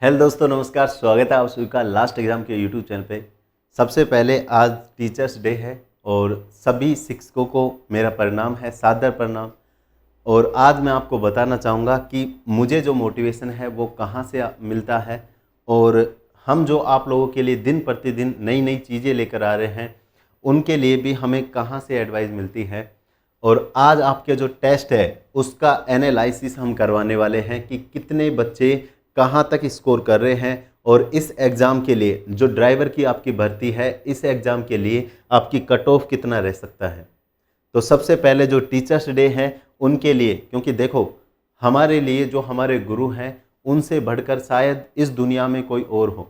Hello दोस्तों, नमस्कार। स्वागत है आप सभी का लास्ट एग्ज़ाम के यूट्यूब चैनल पे। सबसे पहले आज टीचर्स डे है और सभी शिक्षकों को मेरा प्रणाम है, सादर प्रणाम। और आज मैं आपको बताना चाहूँगा कि मुझे जो मोटिवेशन है वो कहाँ से मिलता है और हम जो आप लोगों के लिए दिन प्रतिदिन नई नई चीज़ें लेकर आ रहे हैं उनके लिए भी हमें कहाँ से एडवाइस मिलती है। और आज आपके जो टेस्ट है उसका एनालिसिस हम करवाने वाले हैं कि कितने बच्चे कहाँ तक स्कोर कर रहे हैं। और इस एग्ज़ाम के लिए जो ड्राइवर की आपकी भर्ती है, इस एग्ज़ाम के लिए आपकी कट ऑफ कितना रह सकता है। तो सबसे पहले जो टीचर्स डे हैं उनके लिए, क्योंकि देखो हमारे लिए जो हमारे गुरु हैं उनसे बढ़कर शायद इस दुनिया में कोई और हो।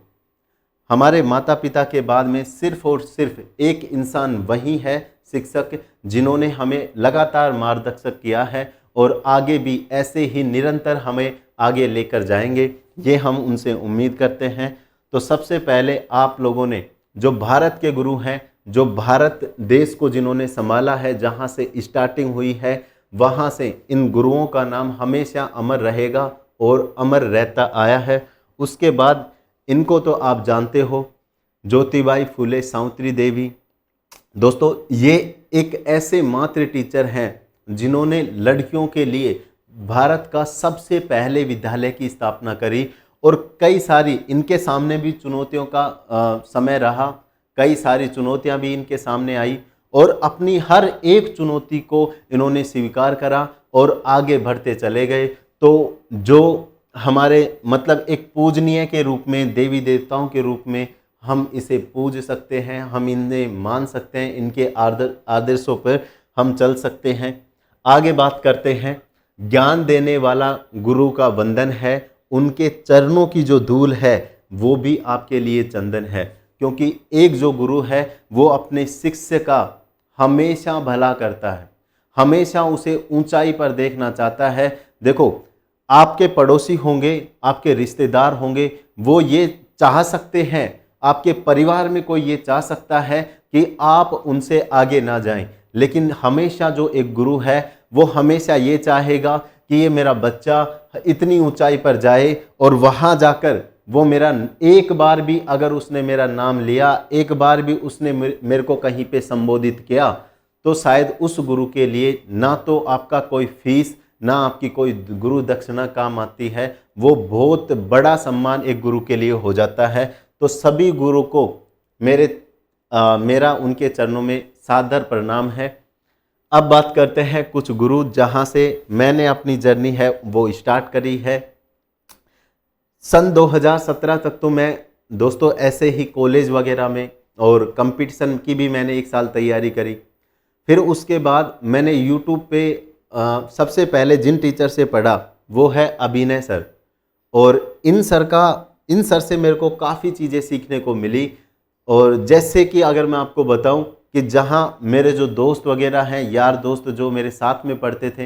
हमारे माता पिता के बाद में सिर्फ और सिर्फ एक इंसान वही है, शिक्षक, जिन्होंने हमें लगातार मार्गदर्शन किया है और आगे भी ऐसे ही निरंतर हमें आगे लेकर जाएंगे, ये हम उनसे उम्मीद करते हैं। तो सबसे पहले आप लोगों ने जो भारत के गुरु हैं, जो भारत देश को जिन्होंने संभाला है, जहाँ से स्टार्टिंग हुई है, वहाँ से इन गुरुओं का नाम हमेशा अमर रहेगा और अमर रहता आया है। उसके बाद इनको तो आप जानते हो, ज्योतिबाई फुले सावित्री देवी। दोस्तों ये एक ऐसे मात्र टीचर हैं जिन्होंने लड़कियों के लिए भारत का सबसे पहले विद्यालय की स्थापना करी। और कई सारी इनके सामने भी चुनौतियों का समय रहा, कई सारी चुनौतियां भी इनके सामने आई और अपनी हर एक चुनौती को इन्होंने स्वीकार करा और आगे बढ़ते चले गए। तो जो हमारे मतलब एक पूजनीय के रूप में, देवी देवताओं के रूप में हम इसे पूज सकते हैं, हम इन्हें मान सकते हैं, इनके आदर्शों पर हम चल सकते हैं। आगे बात करते हैं, ज्ञान देने वाला गुरु का वंदन है, उनके चरणों की जो धूल है वो भी आपके लिए चंदन है। क्योंकि एक जो गुरु है वो अपने शिष्य का हमेशा भला करता है, हमेशा उसे ऊंचाई पर देखना चाहता है। देखो आपके पड़ोसी होंगे, आपके रिश्तेदार होंगे, वो ये चाह सकते हैं, आपके परिवार में कोई ये चाह सकता है कि आप उनसे आगे ना जाएं, लेकिन हमेशा जो एक गुरु है वो हमेशा ये चाहेगा कि ये मेरा बच्चा इतनी ऊंचाई पर जाए और वहाँ जाकर वो मेरा एक बार भी अगर उसने मेरा नाम लिया, एक बार भी उसने मेरे को कहीं पे संबोधित किया, तो शायद उस गुरु के लिए ना तो आपका कोई फीस, ना आपकी कोई गुरु दक्षिणा काम आती है। वो बहुत बड़ा सम्मान एक गुरु के लिए हो जाता है। तो सभी गुरु को मेरा उनके चरणों में सादर प्रणाम है। अब बात करते हैं कुछ गुरु जहां से मैंने अपनी जर्नी है वो स्टार्ट करी है। सन 2017 तक तो मैं दोस्तों ऐसे ही कॉलेज वगैरह में और कंपटीशन की भी मैंने एक साल तैयारी करी। फिर उसके बाद मैंने यूट्यूब पे सबसे पहले जिन टीचर से पढ़ा वो है अभिनय सर। और इन सर से मेरे को काफ़ी चीज़ें सीखने को मिली। और जैसे कि अगर मैं आपको बताऊं कि जहां मेरे जो दोस्त वगैरह हैं, यार दोस्त जो मेरे साथ में पढ़ते थे,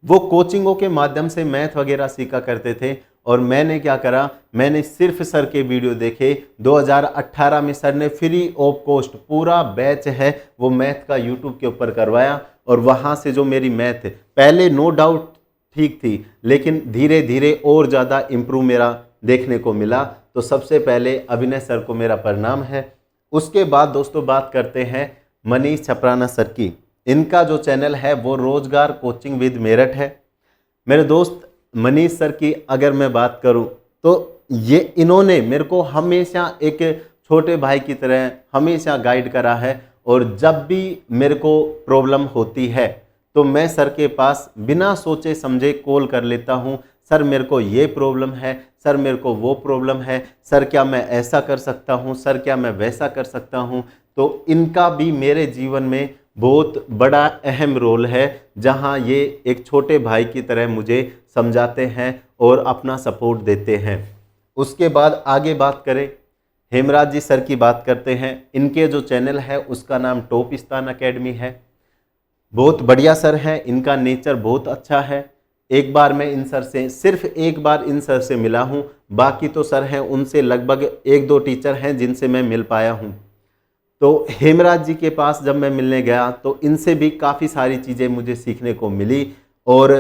वो कोचिंगों के माध्यम से मैथ वगैरह सीखा करते थे। और मैंने क्या करा, मैंने सिर्फ सर के वीडियो देखे। 2018 में सर ने फ्री ऑफ कॉस्ट पूरा बैच है वो मैथ का यूट्यूब के ऊपर करवाया। और वहाँ से जो मेरी मैथ पहले नो डाउट ठीक थी, लेकिन धीरे धीरे और ज़्यादा इम्प्रूव मेरा देखने को मिला। तो सबसे पहले अभिनय सर को मेरा प्रणाम है। उसके बाद दोस्तों बात करते हैं मनीष छपराना सर की। इनका जो चैनल है वो रोजगार कोचिंग विद मेरठ है। मेरे दोस्त मनीष सर की अगर मैं बात करूं तो ये इन्होंने मेरे को हमेशा एक छोटे भाई की तरह हमेशा गाइड करा है। और जब भी मेरे को प्रॉब्लम होती है तो मैं सर के पास बिना सोचे समझे कॉल कर लेता हूं। सर मेरे को ये प्रॉब्लम है, सर मेरे को वो प्रॉब्लम है, सर क्या मैं ऐसा कर सकता हूँ, सर क्या मैं वैसा कर सकता हूँ। तो इनका भी मेरे जीवन में बहुत बड़ा अहम रोल है, जहाँ ये एक छोटे भाई की तरह मुझे समझाते हैं और अपना सपोर्ट देते हैं। उसके बाद आगे बात करें, हेमराज जी सर की बात करते हैं। इनके जो चैनल है उसका नाम टॉप स्थान अकेडमी है। बहुत बढ़िया सर हैं, इनका नेचर बहुत अच्छा है। एक बार मैं इन सर से सिर्फ एक बार इन सर से मिला हूँ, बाकी तो सर हैं उनसे लगभग एक दो टीचर हैं जिनसे मैं मिल पाया हूँ। तो हेमराज जी के पास जब मैं मिलने गया तो इनसे भी काफ़ी सारी चीज़ें मुझे सीखने को मिली। और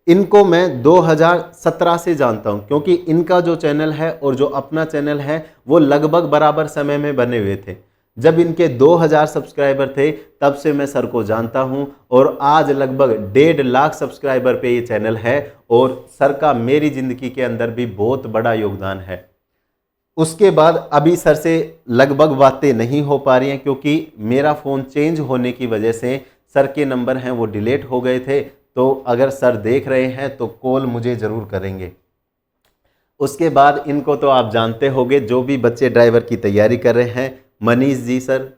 इनको मैं 2017 से जानता हूं, क्योंकि इनका जो चैनल है और जो अपना चैनल है वो लगभग बराबर समय में बने हुए थे। जब इनके 2000 सब्सक्राइबर थे तब से मैं सर को जानता हूं, और आज लगभग 1.5 लाख सब्सक्राइबर पे ये चैनल है, और सर का मेरी ज़िंदगी के अंदर भी बहुत बड़ा योगदान है। उसके बाद अभी सर से लगभग बातें नहीं हो पा रही हैं, क्योंकि मेरा फ़ोन चेंज होने की वजह से सर के नंबर हैं वो डिलीट हो गए थे। तो अगर सर देख रहे हैं तो कॉल मुझे ज़रूर करेंगे। उसके बाद इनको तो आप जानते होंगे, जो भी बच्चे ड्राइवर की तैयारी कर रहे हैं, मनीष जी सर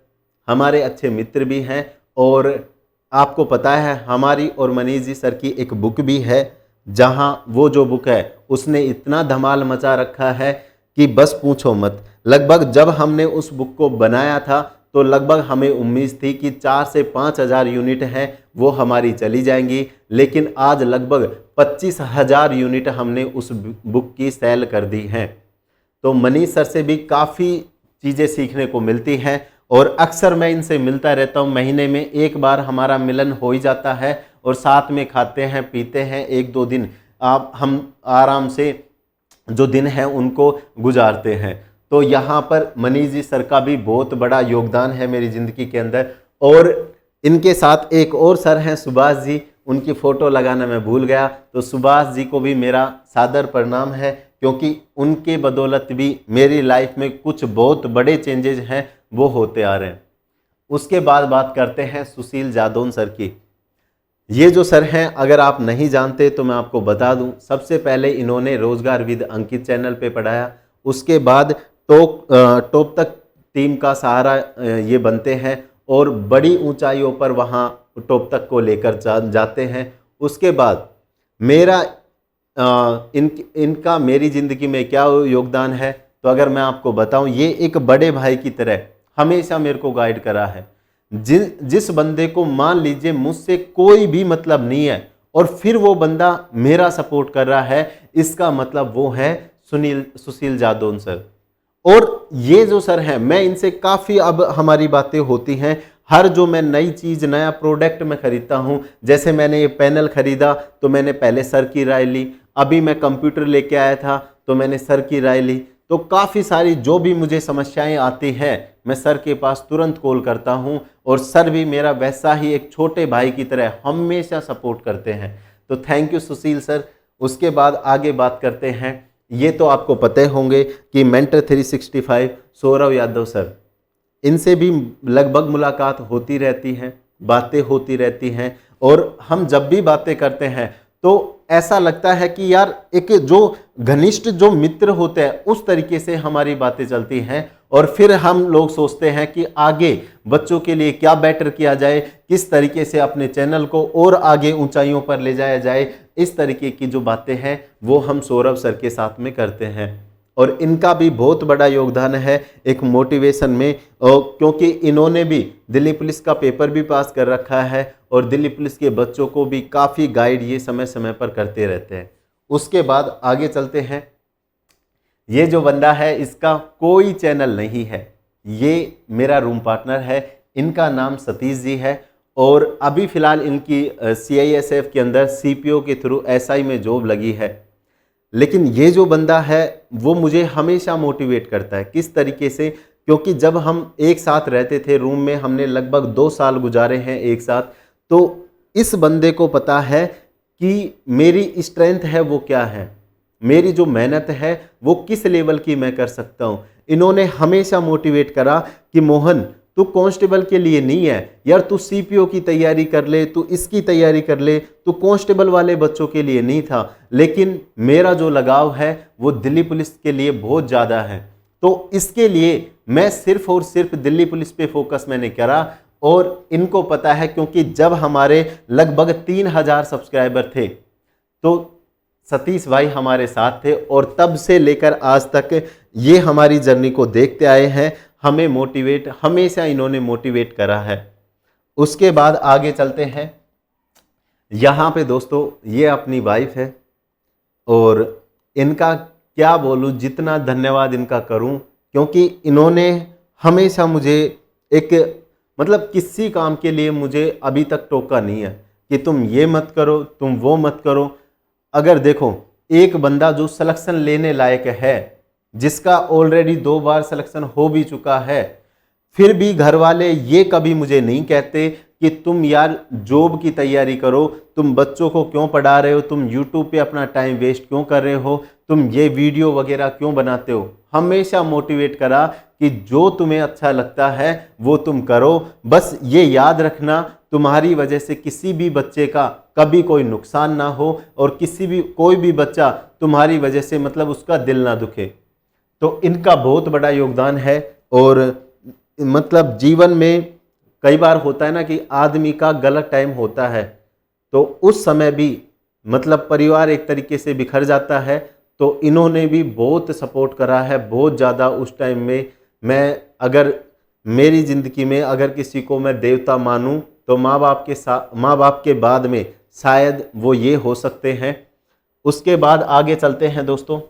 हमारे अच्छे मित्र भी हैं, और आपको पता है हमारी और मनीष जी सर की एक बुक भी है, जहां वो जो बुक है उसने इतना धमाल मचा रखा है कि बस पूछो मत। लगभग जब हमने उस बुक को बनाया था तो लगभग हमें उम्मीद थी कि 4 से 5,000 यूनिट हैं वो हमारी चली जाएंगी, लेकिन आज लगभग 25,000 यूनिट हमने उस बुक की सेल कर दी हैं। तो मनीष सर से भी काफ़ी चीज़ें सीखने को मिलती हैं, और अक्सर मैं इनसे मिलता रहता हूँ। महीने में एक बार हमारा मिलन हो ही जाता है, और साथ में खाते हैं पीते हैं, 1-2 दिन हम आराम से जो दिन है उनको गुजारते हैं। तो यहाँ पर मनीष जी सर का भी बहुत बड़ा योगदान है मेरी ज़िंदगी के अंदर। और इनके साथ एक और सर हैं सुभाष जी, उनकी फ़ोटो लगाना मैं भूल गया, तो सुभाष जी को भी मेरा सादर प्रणाम है, क्योंकि उनके बदौलत भी मेरी लाइफ में कुछ बहुत बड़े चेंजेस हैं वो होते आ रहे हैं। उसके बाद बात करते हैं सुशील जादौन सर की। ये जो सर हैं, अगर आप नहीं जानते तो मैं आपको बता दूं, सबसे पहले इन्होंने रोजगार विद अंकित चैनल पे पढ़ाया। उसके बाद टॉप तक टीम का सहारा ये बनते हैं, और बड़ी ऊंचाइयों पर वहाँ टॉप तक को लेकर जाते हैं। उसके बाद मेरा इनका मेरी ज़िंदगी में क्या योगदान है, तो अगर मैं आपको बताऊं, ये एक बड़े भाई की तरह हमेशा मेरे को गाइड करा है। जिस बंदे को मान लीजिए मुझसे कोई भी मतलब नहीं है और फिर वो बंदा मेरा सपोर्ट कर रहा है, इसका मतलब वो है सुशील जादौन सर। और ये जो सर हैं, मैं इनसे काफ़ी अब हमारी बातें होती हैं। हर जो मैं नई चीज़ नया प्रोडक्ट मैं खरीदता हूँ, जैसे मैंने ये पैनल खरीदा तो मैंने पहले सर की राय ली, अभी मैं कंप्यूटर लेके आया था तो मैंने सर की राय ली। तो काफ़ी सारी जो भी मुझे समस्याएं आती हैं मैं सर के पास तुरंत कॉल करता हूं, और सर भी मेरा वैसा ही एक छोटे भाई की तरह हमेशा सपोर्ट करते हैं। तो थैंक यू सुशील सर। उसके बाद आगे बात करते हैं, ये तो आपको पता होंगे कि मेंटर 365 सौरव यादव सर, इनसे भी लगभग मुलाकात होती रहती हैं, बातें होती रहती हैं, और हम जब भी बातें करते हैं तो ऐसा लगता है कि यार एक जो घनिष्ठ जो मित्र होते हैं उस तरीके से हमारी बातें चलती हैं। और फिर हम लोग सोचते हैं कि आगे बच्चों के लिए क्या बेटर किया जाए, किस तरीके से अपने चैनल को और आगे ऊंचाइयों पर ले जाया जाए। इस तरीके की जो बातें हैं वो हम सौरभ सर के साथ में करते हैं, और इनका भी बहुत बड़ा योगदान है एक मोटिवेशन में, क्योंकि इन्होंने भी दिल्ली पुलिस का पेपर भी पास कर रखा है, और दिल्ली पुलिस के बच्चों को भी काफ़ी गाइड ये समय समय पर करते रहते हैं। उसके बाद आगे चलते हैं। ये जो बंदा है इसका कोई चैनल नहीं है, ये मेरा रूम पार्टनर है, इनका नाम सतीश जी है, और अभी फ़िलहाल इनकी CISF के अंदर CPO के थ्रू SI में जॉब लगी है। लेकिन ये जो बंदा है वो मुझे हमेशा मोटिवेट करता है। किस तरीके से? क्योंकि जब हम एक साथ रहते थे रूम में, हमने लगभग 2 साल गुजारे हैं एक साथ, तो इस बंदे को पता है कि मेरी स्ट्रेंथ है वो क्या है, मेरी जो मेहनत है वो किस लेवल की मैं कर सकता हूँ। इन्होंने हमेशा मोटिवेट करा कि मोहन तू कांस्टेबल के लिए नहीं है यार, तू CPO की तैयारी कर ले, तू इसकी तैयारी कर ले, तू कांस्टेबल वाले बच्चों के लिए नहीं था। लेकिन मेरा जो लगाव है वो दिल्ली पुलिस के लिए बहुत ज़्यादा है, तो इसके लिए मैं सिर्फ और सिर्फ दिल्ली पुलिस पे फोकस मैंने करा। और इनको पता है, क्योंकि जब हमारे लगभग 3000 सब्सक्राइबर थे तो सतीश भाई हमारे साथ थे, और तब से लेकर आज तक ये हमारी जर्नी को देखते आए हैं। हमें मोटिवेट हमेशा इन्होंने मोटिवेट करा है। उसके बाद आगे चलते हैं। यहाँ पे दोस्तों ये अपनी वाइफ है, और इनका क्या बोलूँ, जितना धन्यवाद इनका करूँ, क्योंकि इन्होंने हमेशा मुझे एक मतलब किसी काम के लिए मुझे अभी तक टोका नहीं है कि तुम ये मत करो, तुम वो मत करो। अगर देखो एक बंदा जो सिलेक्शन लेने लायक है, जिसका ऑलरेडी 2 बार सिलेक्शन हो भी चुका है, फिर भी घर वाले ये कभी मुझे नहीं कहते कि तुम यार जॉब की तैयारी करो, तुम बच्चों को क्यों पढ़ा रहे हो, तुम यूट्यूब पे अपना टाइम वेस्ट क्यों कर रहे हो, तुम ये वीडियो वगैरह क्यों बनाते हो। हमेशा मोटिवेट करा कि जो तुम्हें अच्छा लगता है वो तुम करो, बस ये याद रखना तुम्हारी वजह से किसी भी बच्चे का कभी कोई नुकसान ना हो, और कोई भी बच्चा तुम्हारी वजह से मतलब उसका दिल ना दुखे। तो इनका बहुत बड़ा योगदान है। और मतलब जीवन में कई बार होता है ना कि आदमी का गलत टाइम होता है, तो उस समय भी मतलब परिवार एक तरीके से बिखर जाता है, तो इन्होंने भी बहुत सपोर्ट करा है, बहुत ज़्यादा। उस टाइम में मैं अगर मेरी ज़िंदगी में अगर किसी को मैं देवता मानूं तो माँ बाप के बाद में शायद वो ये हो सकते हैं। उसके बाद आगे चलते हैं दोस्तों।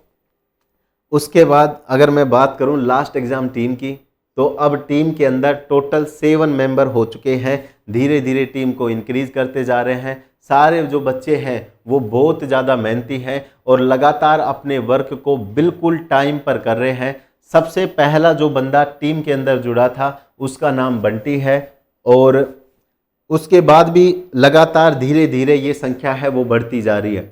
उसके बाद अगर मैं बात करूं लास्ट एग्ज़ाम टीम की, तो अब टीम के अंदर टोटल 7 मेंबर हो चुके हैं। धीरे धीरे टीम को इंक्रीज करते जा रहे हैं। सारे जो बच्चे हैं वो बहुत ज़्यादा मेहनती हैं और लगातार अपने वर्क को बिल्कुल टाइम पर कर रहे हैं। सबसे पहला जो बंदा टीम के अंदर जुड़ा था उसका नाम बंटी है, और उसके बाद भी लगातार धीरे धीरे ये संख्या है वो बढ़ती जा रही है।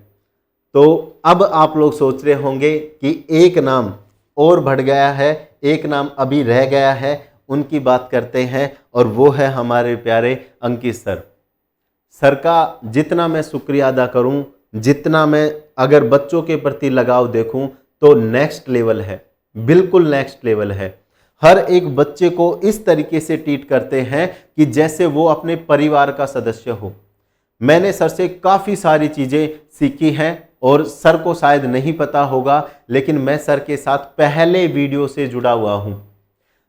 तो अब आप लोग सोच रहे होंगे कि एक नाम और बढ़ गया है, एक नाम अभी रह गया है, उनकी बात करते हैं, और वो है हमारे प्यारे अंकित सर। सर का जितना मैं शुक्रिया अदा करूं, जितना मैं अगर बच्चों के प्रति लगाव देखूं, तो नेक्स्ट लेवल है, बिल्कुल नेक्स्ट लेवल है। हर एक बच्चे को इस तरीके से ट्रीट करते हैं कि जैसे वो अपने परिवार का सदस्य हो। मैंने सर से काफ़ी सारी चीज़ें सीखी हैं, और सर को शायद नहीं पता होगा, लेकिन मैं सर के साथ पहले वीडियो से जुड़ा हुआ हूं।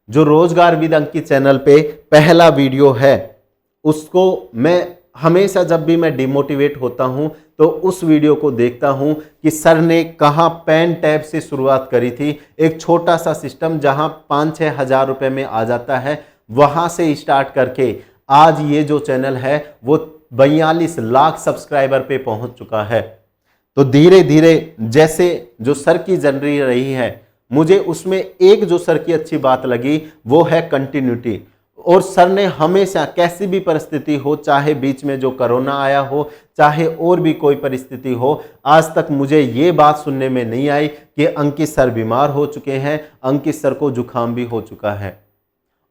जो रोजगार विद अंकित चैनल पे पहला वीडियो है, उसको मैं हमेशा जब भी मैं डिमोटिवेट होता हूं तो उस वीडियो को देखता हूं कि सर ने कहां पेन टैब से शुरुआत करी थी। एक छोटा सा सिस्टम जहां 5-6 हज़ार रुपए में आ जाता है, वहां से स्टार्ट करके आज ये जो चैनल है वो 42 लाख सब्सक्राइबर पे पहुंच चुका है। तो धीरे धीरे जैसे जो सर की जर्नी रही है, मुझे उसमें एक जो सर की अच्छी बात लगी वो है कंटिन्यूटी। और सर ने हमेशा कैसी भी परिस्थिति हो, चाहे बीच में जो कोरोना आया हो, चाहे और भी कोई परिस्थिति हो, आज तक मुझे ये बात सुनने में नहीं आई कि अंकित सर बीमार हो चुके हैं, अंकित सर को जुकाम भी हो चुका है।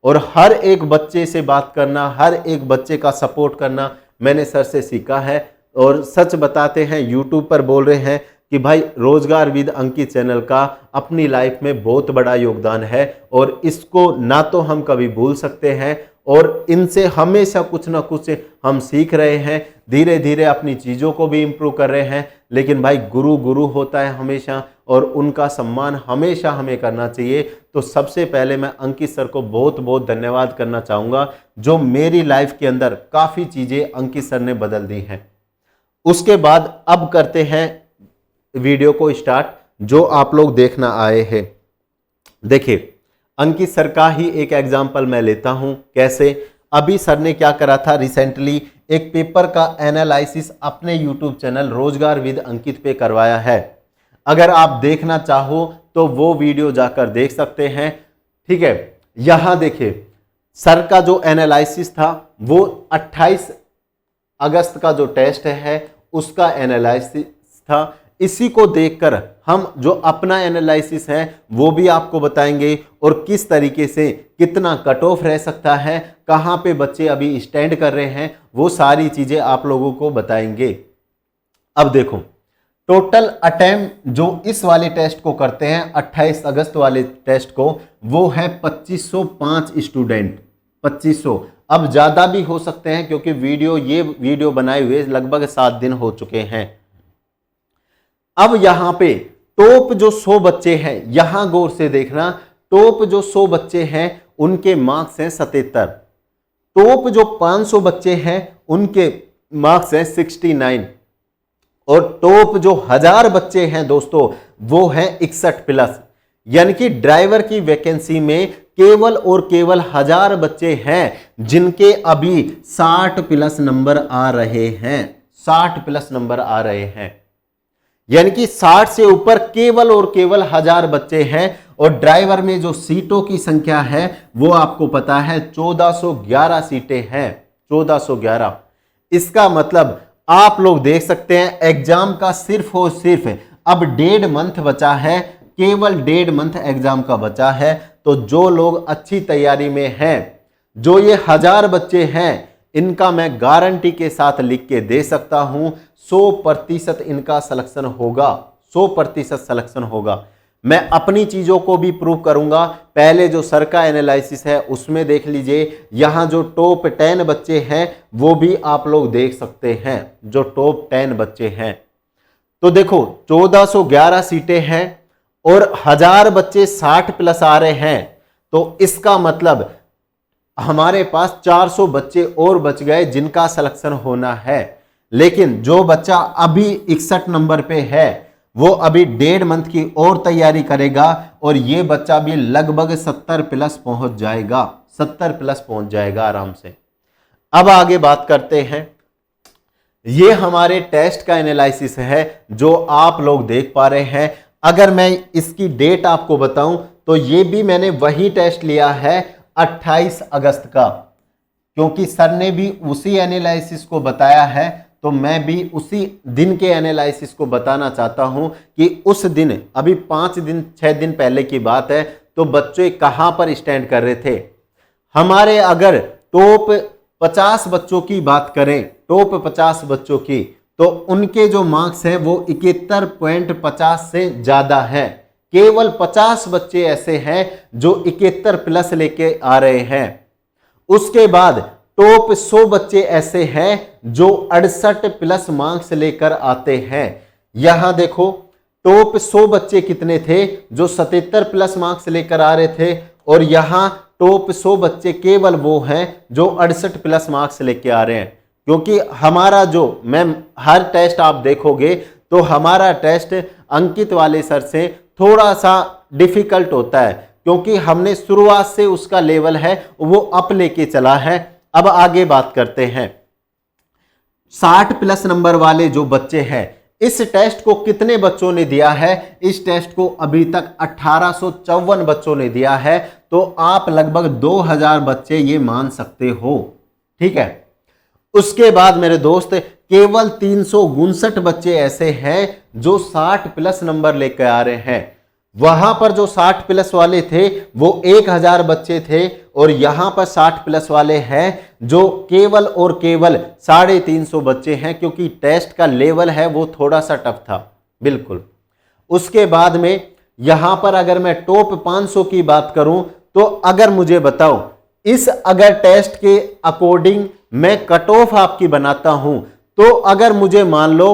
और हर एक बच्चे से बात करना, हर एक बच्चे का सपोर्ट करना मैंने सर से सीखा है। और सच बताते हैं, यूट्यूब पर बोल रहे हैं कि भाई रोजगार विद अंकित चैनल का अपनी लाइफ में बहुत बड़ा योगदान है, और इसको ना तो हम कभी भूल सकते हैं, और इनसे हमेशा कुछ ना कुछ हम सीख रहे हैं, धीरे धीरे अपनी चीज़ों को भी इम्प्रूव कर रहे हैं। लेकिन भाई गुरु गुरु होता है हमेशा, और उनका सम्मान हमेशा हमें करना चाहिए। तो सबसे पहले मैं अंकित सर को बहुत बहुत धन्यवाद करना चाहूँगा, जो मेरी लाइफ के अंदर काफ़ी चीज़ें अंकित सर ने बदल दी हैं। उसके बाद अब करते हैं वीडियो को स्टार्ट, जो आप लोग देखना आए हैं। देखिए अंकित सर का ही एक एग्जाम्पल मैं लेता हूं। कैसे, अभी सर ने क्या करा था, रिसेंटली एक पेपर का एनालिसिस अपने यूट्यूब चैनल रोजगार विद अंकित पे करवाया है। अगर आप देखना चाहो तो वो वीडियो जाकर देख सकते हैं। ठीक है, यहां देखिए सर का जो एनालिसिस था वो 28 अगस्त का जो टेस्ट है उसका एनालिसिस था। इसी को देखकर हम जो अपना एनालिसिस है वो भी आपको बताएंगे, और किस तरीके से कितना कट ऑफ रह सकता है, कहाँ पे बच्चे अभी स्टैंड कर रहे हैं, वो सारी चीज़ें आप लोगों को बताएंगे। अब देखो टोटल अटेम्प्ट जो इस वाले टेस्ट को करते हैं 28 अगस्त वाले टेस्ट को, वो है 2505 स्टूडेंट। 2500, अब ज़्यादा भी हो सकते हैं क्योंकि ये वीडियो बनाए हुए लगभग 7 दिन हो चुके हैं। अब यहां पे टॉप जो 100 बच्चे हैं, यहां गौर से देखना, टॉप जो 100 बच्चे हैं उनके मार्क्स हैं 77। टॉप जो 500 बच्चे हैं उनके मार्क्स हैं 69, और टॉप जो 1000 बच्चे हैं दोस्तों वो हैं 61+। यानी कि ड्राइवर की वैकेंसी में केवल और केवल 1000 बच्चे हैं जिनके अभी 60+ नंबर आ रहे हैं, 60+ नंबर आ रहे हैं। यानी कि 60 से ऊपर केवल और केवल 1000 बच्चे हैं। और ड्राइवर में जो सीटों की संख्या है वो आपको पता है 1411 सीटें हैं, 1411। इसका मतलब आप लोग देख सकते हैं एग्जाम का सिर्फ और सिर्फ अब 1.5 मंथ बचा है, केवल 1.5 मंथ एग्जाम का बचा है। तो जो लोग अच्छी तैयारी में हैं, जो ये 1000 बच्चे हैं, इनका मैं गारंटी के साथ लिख के दे सकता हूं 100% इनका सिलेक्शन होगा, 100% सिलेक्शन होगा। मैं अपनी चीजों को भी प्रूव करूंगा। पहले जो सर का एनालिसिस है उसमें देख लीजिए, यहां जो टॉप 10 बच्चे हैं वो भी आप लोग देख सकते हैं, जो टॉप 10 बच्चे हैं। तो देखो 1411 सीटें हैं और 1000 बच्चे 60 प्लस आ रहे हैं, तो इसका मतलब हमारे पास 400 बच्चे और बच गए जिनका सिलेक्शन होना है। लेकिन जो बच्चा अभी 61 नंबर पे है वो अभी 1.5 मंथ की और तैयारी करेगा और ये बच्चा भी लगभग 70 प्लस पहुंच जाएगा, 70 प्लस पहुंच जाएगा आराम से। अब आगे बात करते हैं, ये हमारे टेस्ट का एनालिसिस है जो आप लोग देख पा रहे हैं। अगर मैं इसकी डेट आपको बताऊं तो ये भी मैंने वही टेस्ट लिया है 28 अगस्त का, क्योंकि सर ने भी उसी एनालिसिस को बताया है, तो मैं भी उसी दिन के एनालिसिस को बताना चाहता हूं कि उस दिन अभी 5 दिन 6 दिन पहले की बात है, तो बच्चे कहां पर स्टैंड कर रहे थे। हमारे अगर टॉप 50 बच्चों की बात करें, टॉप 50 बच्चों की, तो उनके जो मार्क्स हैं वो 71.50 से ज्यादा है। केवल 50 बच्चे ऐसे हैं जो 71 प्लस लेके आ रहे हैं। उसके बाद टॉप 100 बच्चे ऐसे हैं जो 68 प्लस मार्क्स लेकर आते हैं। यहां देखो टॉप 100 बच्चे कितने थे जो 77 प्लस मार्क्स लेकर आ रहे थे, और यहां टॉप 100 बच्चे केवल वो हैं जो 68 प्लस मार्क्स लेके आ रहे हैं। क्योंकि हमारा जो मैम हर टेस्ट आप देखोगे तो हमारा टेस्ट अंकित वाले सर से थोड़ा सा डिफिकल्ट होता है, क्योंकि हमने शुरुआत से उसका लेवल है वो अप लेके चला है। अब आगे बात करते हैं 60 प्लस नंबर वाले जो बच्चे हैं, इस टेस्ट को कितने बच्चों ने दिया है? इस टेस्ट को अभी तक 1854 बच्चों ने दिया है, तो आप लगभग 2000 बच्चे ये मान सकते हो, ठीक है। उसके बाद मेरे दोस्त केवल 359 बच्चे ऐसे हैं जो 60 प्लस नंबर लेकर आ रहे हैं। वहां पर जो 60 प्लस वाले थे वो 1000 बच्चे थे, और यहां पर 60 प्लस वाले हैं जो केवल और केवल 350 बच्चे हैं, क्योंकि टेस्ट का लेवल है वो थोड़ा सा टफ था, बिल्कुल। उसके बाद में यहां पर अगर मैं टॉप 500 की बात करूं, तो अगर मुझे बताओ इस अगर टेस्ट के अकॉर्डिंग मैं कट ऑफ आपकी बनाता हूं, तो अगर मुझे मान लो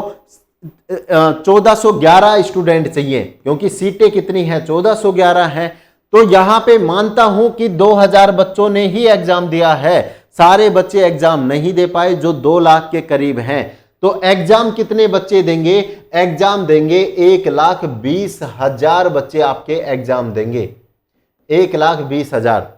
1411 स्टूडेंट चाहिए, क्योंकि सीटें कितनी हैं 1411 हैं, तो यहां पे मानता हूं कि 2000 बच्चों ने ही एग्जाम दिया है, सारे बच्चे एग्जाम नहीं दे पाए जो 2 लाख के करीब हैं। तो एग्जाम कितने बच्चे देंगे? एग्जाम देंगे 1,20,000 बच्चे आपके एग्जाम देंगे, 1,20,000।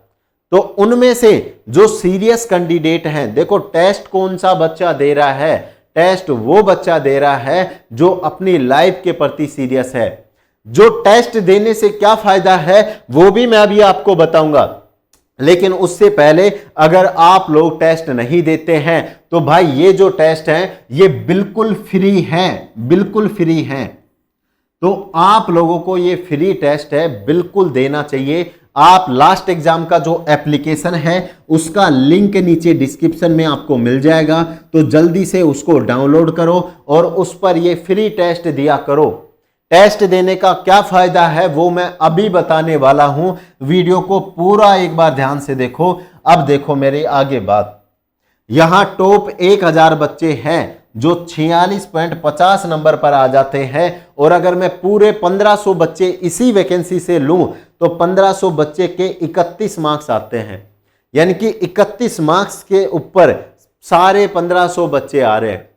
तो उनमें से जो सीरियस कैंडिडेट हैं, देखो टेस्ट कौन सा बच्चा दे रहा है? टेस्ट वो बच्चा दे रहा है जो अपनी लाइफ के प्रति सीरियस है। जो टेस्ट देने से क्या फायदा है वो भी मैं अभी आपको बताऊंगा, लेकिन उससे पहले अगर आप लोग टेस्ट नहीं देते हैं तो भाई ये जो टेस्ट हैं ये बिल्कुल फ्री हैं, बिल्कुल फ्री हैं। तो आप लोगों को ये फ्री टेस्ट है, बिल्कुल देना चाहिए। आप लास्ट एग्जाम का जो एप्लीकेशन है उसका लिंक नीचे डिस्क्रिप्शन में आपको मिल जाएगा, तो जल्दी से उसको डाउनलोड करो और उस पर ये फ्री टेस्ट दिया करो। टेस्ट देने का क्या फायदा है वो मैं अभी बताने वाला हूं, वीडियो को पूरा एक बार ध्यान से देखो। अब देखो मेरी आगे बात, यहां टॉप 1000 बच्चे हैं जो 46.50 नंबर पर आ जाते हैं, और अगर मैं पूरे 1500 बच्चे इसी वैकेंसी से लूं तो 1500 बच्चे के 31 मार्क्स आते हैं, यानी कि 31 मार्क्स के ऊपर सारे 1500 बच्चे आ रहे हैं।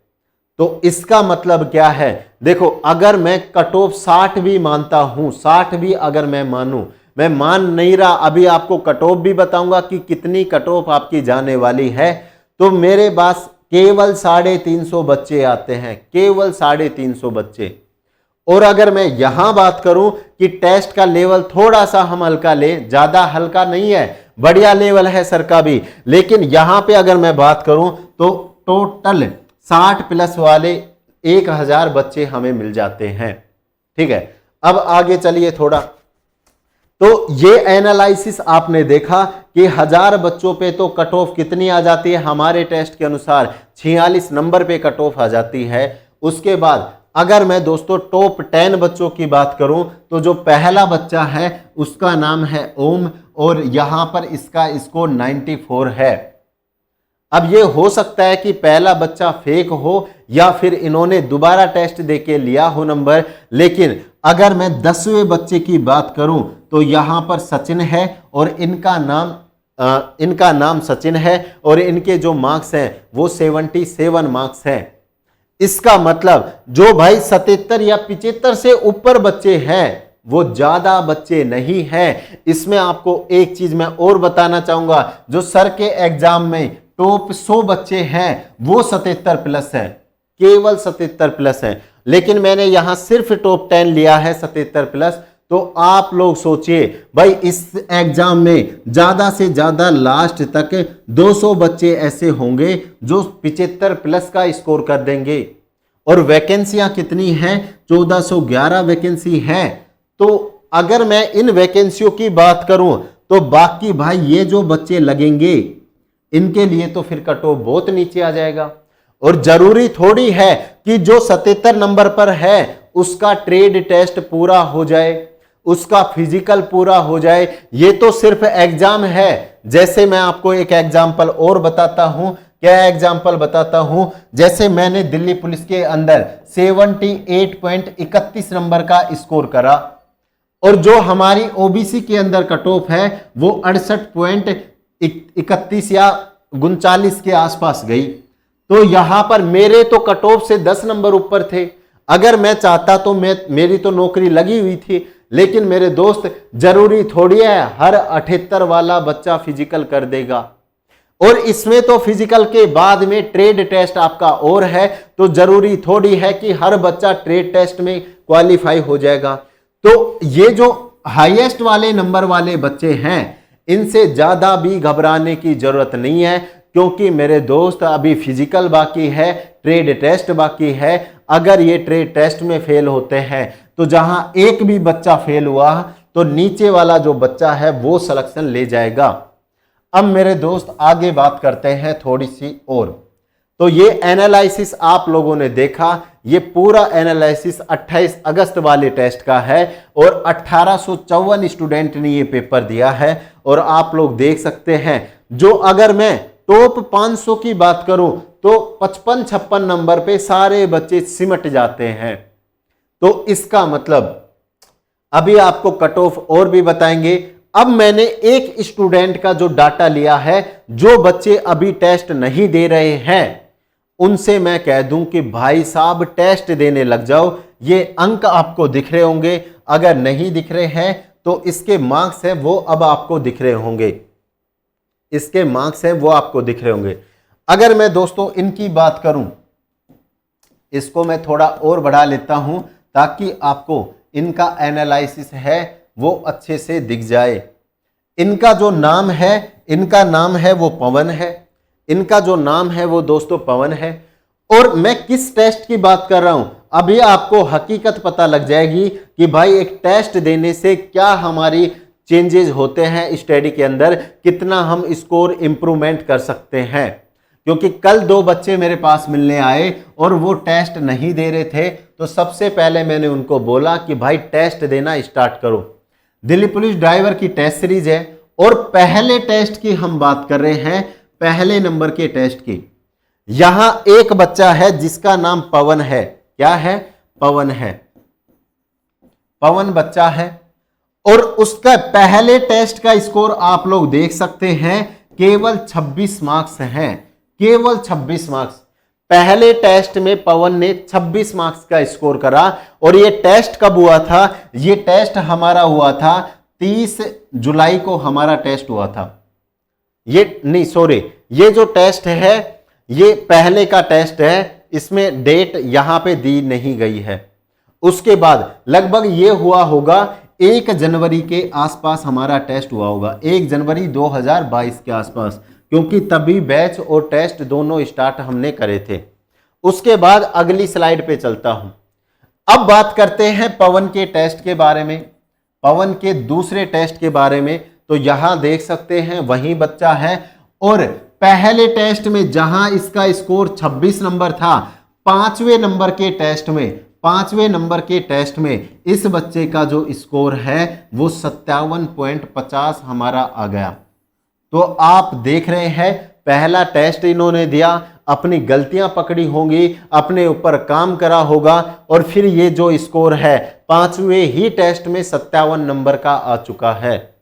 तो इसका मतलब क्या है? देखो अगर मैं कट ऑफ 60 भी मानता हूं, 60 भी अगर मैं मानूं, मैं मान नहीं रहा, अभी आपको कट ऑफ भी बताऊंगा कि कितनी कट ऑफ आपकी जाने वाली है, तो मेरे पास केवल 350 बच्चे आते हैं, केवल 350 बच्चे। और अगर मैं यहां बात करूं कि टेस्ट का लेवल थोड़ा सा हम हल्का लें, ज्यादा हल्का नहीं है, बढ़िया लेवल है सर का भी, लेकिन यहां पे अगर मैं बात करूं तो टोटल 60 प्लस वाले 1000 बच्चे हमें मिल जाते हैं। ठीक है, अब आगे चलिए थोड़ा। तो ये एनालिसिस आपने देखा कि 1000 बच्चों पे तो कट ऑफ कितनी आ जाती है, हमारे टेस्ट के अनुसार 46 नंबर पे कट ऑफ आ जाती है। उसके बाद अगर मैं दोस्तों टॉप 10 बच्चों की बात करूं तो जो पहला बच्चा है उसका नाम है ओम और यहां पर इसका स्कोर 94 है। अब ये हो सकता है कि पहला बच्चा फेक हो या फिर इन्होंने दोबारा टेस्ट देके लिया हो नंबर, लेकिन अगर मैं 10वें बच्चे की बात करूं तो यहां पर सचिन है और इनका नाम सचिन है और इनके जो मार्क्स हैं वो 77 मार्क्स हैं। इसका मतलब जो भाई 77 या 75 से ऊपर बच्चे हैं वो ज्यादा बच्चे नहीं हैं। इसमें आपको एक चीज मैं और बताना चाहूंगा, जो सर के एग्जाम में टॉप 100 बच्चे हैं वो 77 प्लस है, केवल 77 प्लस है, लेकिन मैंने यहां सिर्फ टॉप 10 लिया है 77 प्लस। तो आप लोग सोचिए भाई इस एग्जाम में ज्यादा से ज्यादा लास्ट तक 200 बच्चे ऐसे होंगे जो 75 प्लस का स्कोर कर देंगे। और वैकेंसियां कितनी हैं? 1411 वैकेंसी है। तो अगर मैं इन वैकेंसियों की बात करूं तो बाकी भाई ये जो बच्चे लगेंगे इनके लिए तो फिर कट ऑफ बहुत नीचे आ जाएगा। और जरूरी थोड़ी है कि जो 77 नंबर पर है उसका ट्रेड टेस्ट पूरा हो जाए, उसका फिजिकल पूरा हो जाए। ये तो सिर्फ एग्जाम है। जैसे मैं आपको एक एग्जाम्पल और बताता हूं, क्या एग्जाम्पल बताता हूं, जैसे मैंने दिल्ली पुलिस के अंदर 78.31 नंबर का स्कोर करा और जो हमारी ओबीसी के अंदर कट ऑफ है वो 68.31 या 39 के आसपास गई। तो यहां पर मेरे तो कट ऑफ से 10 नंबर ऊपर थे। अगर मैं चाहता तो मेरी तो नौकरी लगी हुई थी, लेकिन मेरे दोस्त जरूरी थोड़ी है हर 78 वाला बच्चा फिजिकल कर देगा। और इसमें तो फिजिकल के बाद में ट्रेड टेस्ट आपका और है, तो जरूरी थोड़ी है कि हर बच्चा ट्रेड टेस्ट में क्वालिफाई हो जाएगा। तो ये जो हाईएस्ट वाले नंबर वाले बच्चे हैं इनसे ज्यादा भी घबराने की जरूरत नहीं है, क्योंकि मेरे दोस्त अभी फिजिकल बाकी है, ट्रेड टेस्ट बाकी है। अगर ये ट्रेड टेस्ट में फेल होते हैं तो जहां एक भी बच्चा फेल हुआ तो नीचे वाला जो बच्चा है वो सिलेक्शन ले जाएगा। अब मेरे दोस्त आगे बात करते हैं थोड़ी सी और। तो ये एनालिसिस आप लोगों ने देखा, ये पूरा एनालिसिस 28 अगस्त वाले टेस्ट का है और 1854 स्टूडेंट ने ये पेपर दिया है। और आप लोग देख सकते हैं, जो अगर मैं टॉप 500 की बात करूं तो 55-56 नंबर पे सारे बच्चे सिमट जाते हैं। तो इसका मतलब अभी आपको कट ऑफ और भी बताएंगे। अब मैंने एक स्टूडेंट का जो डाटा लिया है, जो बच्चे अभी टेस्ट नहीं दे रहे हैं उनसे मैं कह दूं कि भाई साहब टेस्ट देने लग जाओ। ये अंक आपको दिख रहे होंगे, अगर नहीं दिख रहे हैं तो इसके मार्क्स हैं वो अब आपको दिख रहे होंगे, इसके मार्क्स हैं वो आपको दिख रहे होंगे। अगर मैं दोस्तों इनकी बात करूं, इसको मैं थोड़ा और बढ़ा लेता हूं ताकि आपको इनका एनालिसिस है वो अच्छे से दिख जाए। इनका जो नाम है, इनका नाम है वो पवन है, इनका जो नाम है वो दोस्तों पवन है। और मैं किस टेस्ट की बात कर रहा हूं अभी आपको हकीकत पता लग जाएगी कि भाई एक टेस्ट देने से क्या हमारी चेंजेस होते हैं स्टडी के अंदर, कितना हम स्कोर इंप्रूवमेंट कर सकते हैं। क्योंकि कल 2 बच्चे मेरे पास मिलने आए और वो टेस्ट नहीं दे रहे थे, तो सबसे पहले मैंने उनको बोला कि भाई टेस्ट देना स्टार्ट करो। दिल्ली पुलिस ड्राइवर की टेस्ट सीरीज है और पहले टेस्ट की हम बात कर रहे हैं, पहले नंबर के टेस्ट की। यहां एक बच्चा है जिसका नाम पवन है। क्या है? पवन है, पवन बच्चा है और उसका पहले टेस्ट का स्कोर आप लोग देख सकते हैं, केवल 26 मार्क्स हैं, केवल 26 मार्क्स। पहले टेस्ट में पवन ने 26 मार्क्स का स्कोर करा। और ये टेस्ट कब हुआ था? ये टेस्ट हमारा हुआ था 30 जुलाई को हमारा टेस्ट हुआ था। ये नहीं, सॉरी, ये जो टेस्ट है ये पहले का टेस्ट है, इसमें डेट यहां पे दी नहीं गई है। उसके बाद लगभग ये हुआ होगा 1 जनवरी के आसपास हमारा टेस्ट हुआ होगा, 1 जनवरी 2022 के आसपास, क्योंकि तभी बैच और टेस्ट दोनों स्टार्ट हमने करे थे। उसके बाद अगली स्लाइड पे चलता हूं। अब बात करते हैं पवन के टेस्ट के बारे में, पवन के दूसरे टेस्ट के बारे में। तो यहां देख सकते हैं वही बच्चा है, और पहले टेस्ट में जहां इसका स्कोर 26 नंबर था, पांचवें नंबर के टेस्ट में इस बच्चे का जो स्कोर है वो 57.50 हमारा आ गया। तो आप देख रहे हैं पहला टेस्ट इन्होंने दिया, अपनी गलतियां पकड़ी होंगी, अपने ऊपर काम करा होगा, और फिर ये जो स्कोर है 5वें ही टेस्ट में 57 नंबर का आ चुका है।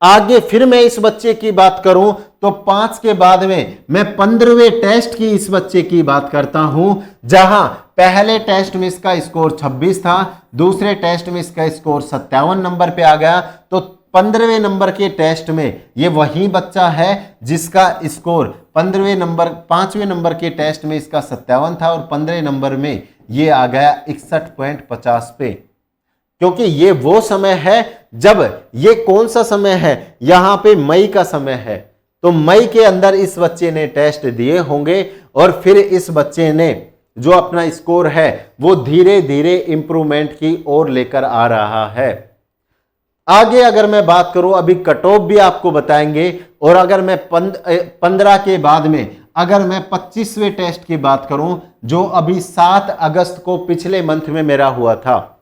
आगे फिर मैं इस बच्चे की बात करूं तो 5 के बाद में मैं 15वें टेस्ट की इस बच्चे की बात करता हूं, जहां पहले टेस्ट में इसका स्कोर 26 था, दूसरे टेस्ट में इसका स्कोर 57 नंबर पे आ गया। तो 15वें नंबर के टेस्ट में ये वही बच्चा है जिसका स्कोर 5वें नंबर के टेस्ट में इसका 57 था, और 15वें नंबर में ये आ गया 61.50 पे। क्योंकि ये वो समय है जब, ये कौन सा समय है, यहां पे मई का समय है, तो मई के अंदर इस बच्चे ने टेस्ट दिए होंगे, और फिर इस बच्चे ने जो अपना स्कोर है वो धीरे धीरे इंप्रूवमेंट की ओर लेकर आ रहा है। आगे अगर मैं बात करूं, अभी कट ऑफ भी आपको बताएंगे, और अगर मैं 15 के बाद में अगर मैं 25वें टेस्ट की बात करूं जो अभी 7 अगस्त को पिछले मंथ में मेरा हुआ था,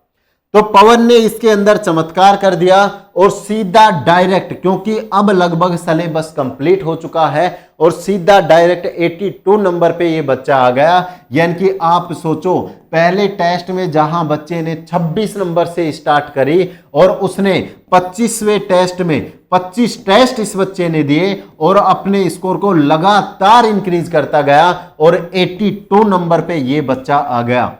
तो पवन ने इसके अंदर चमत्कार कर दिया और सीधा डायरेक्ट, क्योंकि अब लगभग सिलेबस कंप्लीट हो चुका है, और सीधा डायरेक्ट 82 नंबर पे ये बच्चा आ गया। यानी कि आप सोचो, पहले टेस्ट में जहां बच्चे ने 26 नंबर से स्टार्ट करी, और उसने 25वें टेस्ट में 25 टेस्ट इस बच्चे ने दिए, और अपने स्कोर को लगातार इंक्रीज करता गया, और 82 नंबर पे ये बच्चा आ गया।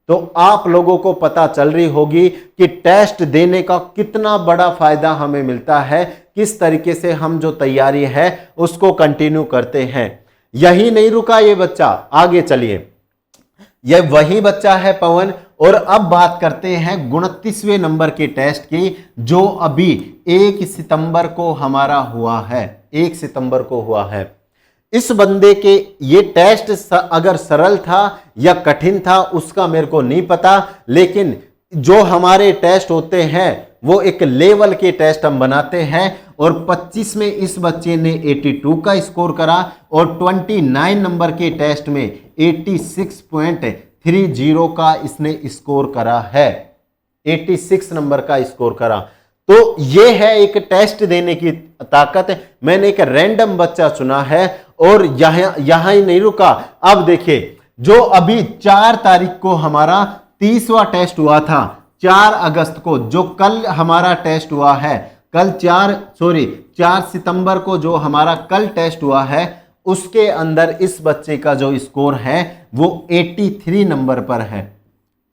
तो आप लोगों को पता चल रही होगी कि टेस्ट देने का कितना बड़ा फायदा हमें मिलता है, किस तरीके से हम जो तैयारी है उसको कंटिन्यू करते हैं। यही नहीं रुका ये बच्चा, आगे चलिए, यह वही बच्चा है पवन। और अब बात करते हैं 29वें नंबर के टेस्ट की, जो अभी 1 सितंबर को हमारा हुआ है, 1 सितंबर को हुआ है। इस बंदे के ये टेस्ट अगर सरल था या कठिन था उसका मेरे को नहीं पता, लेकिन जो हमारे टेस्ट होते हैं वो एक लेवल के टेस्ट हम बनाते हैं, और 25 में इस बच्चे ने 82 का स्कोर करा, और 29 नंबर के टेस्ट में 86.30 का इसने स्कोर करा है, 86 नंबर का स्कोर करा। तो ये है एक टेस्ट देने की ताकत। मैंने एक रैंडम बच्चा चुना है, और यहां ही नहीं रुका। अब देखिए, जो अभी 4 तारीख को हमारा 30वां टेस्ट हुआ था, 4 अगस्त को जो कल हमारा टेस्ट हुआ है, कल 4 सितंबर को जो हमारा कल टेस्ट हुआ है, उसके अंदर इस बच्चे का जो स्कोर है वो 83 नंबर पर है,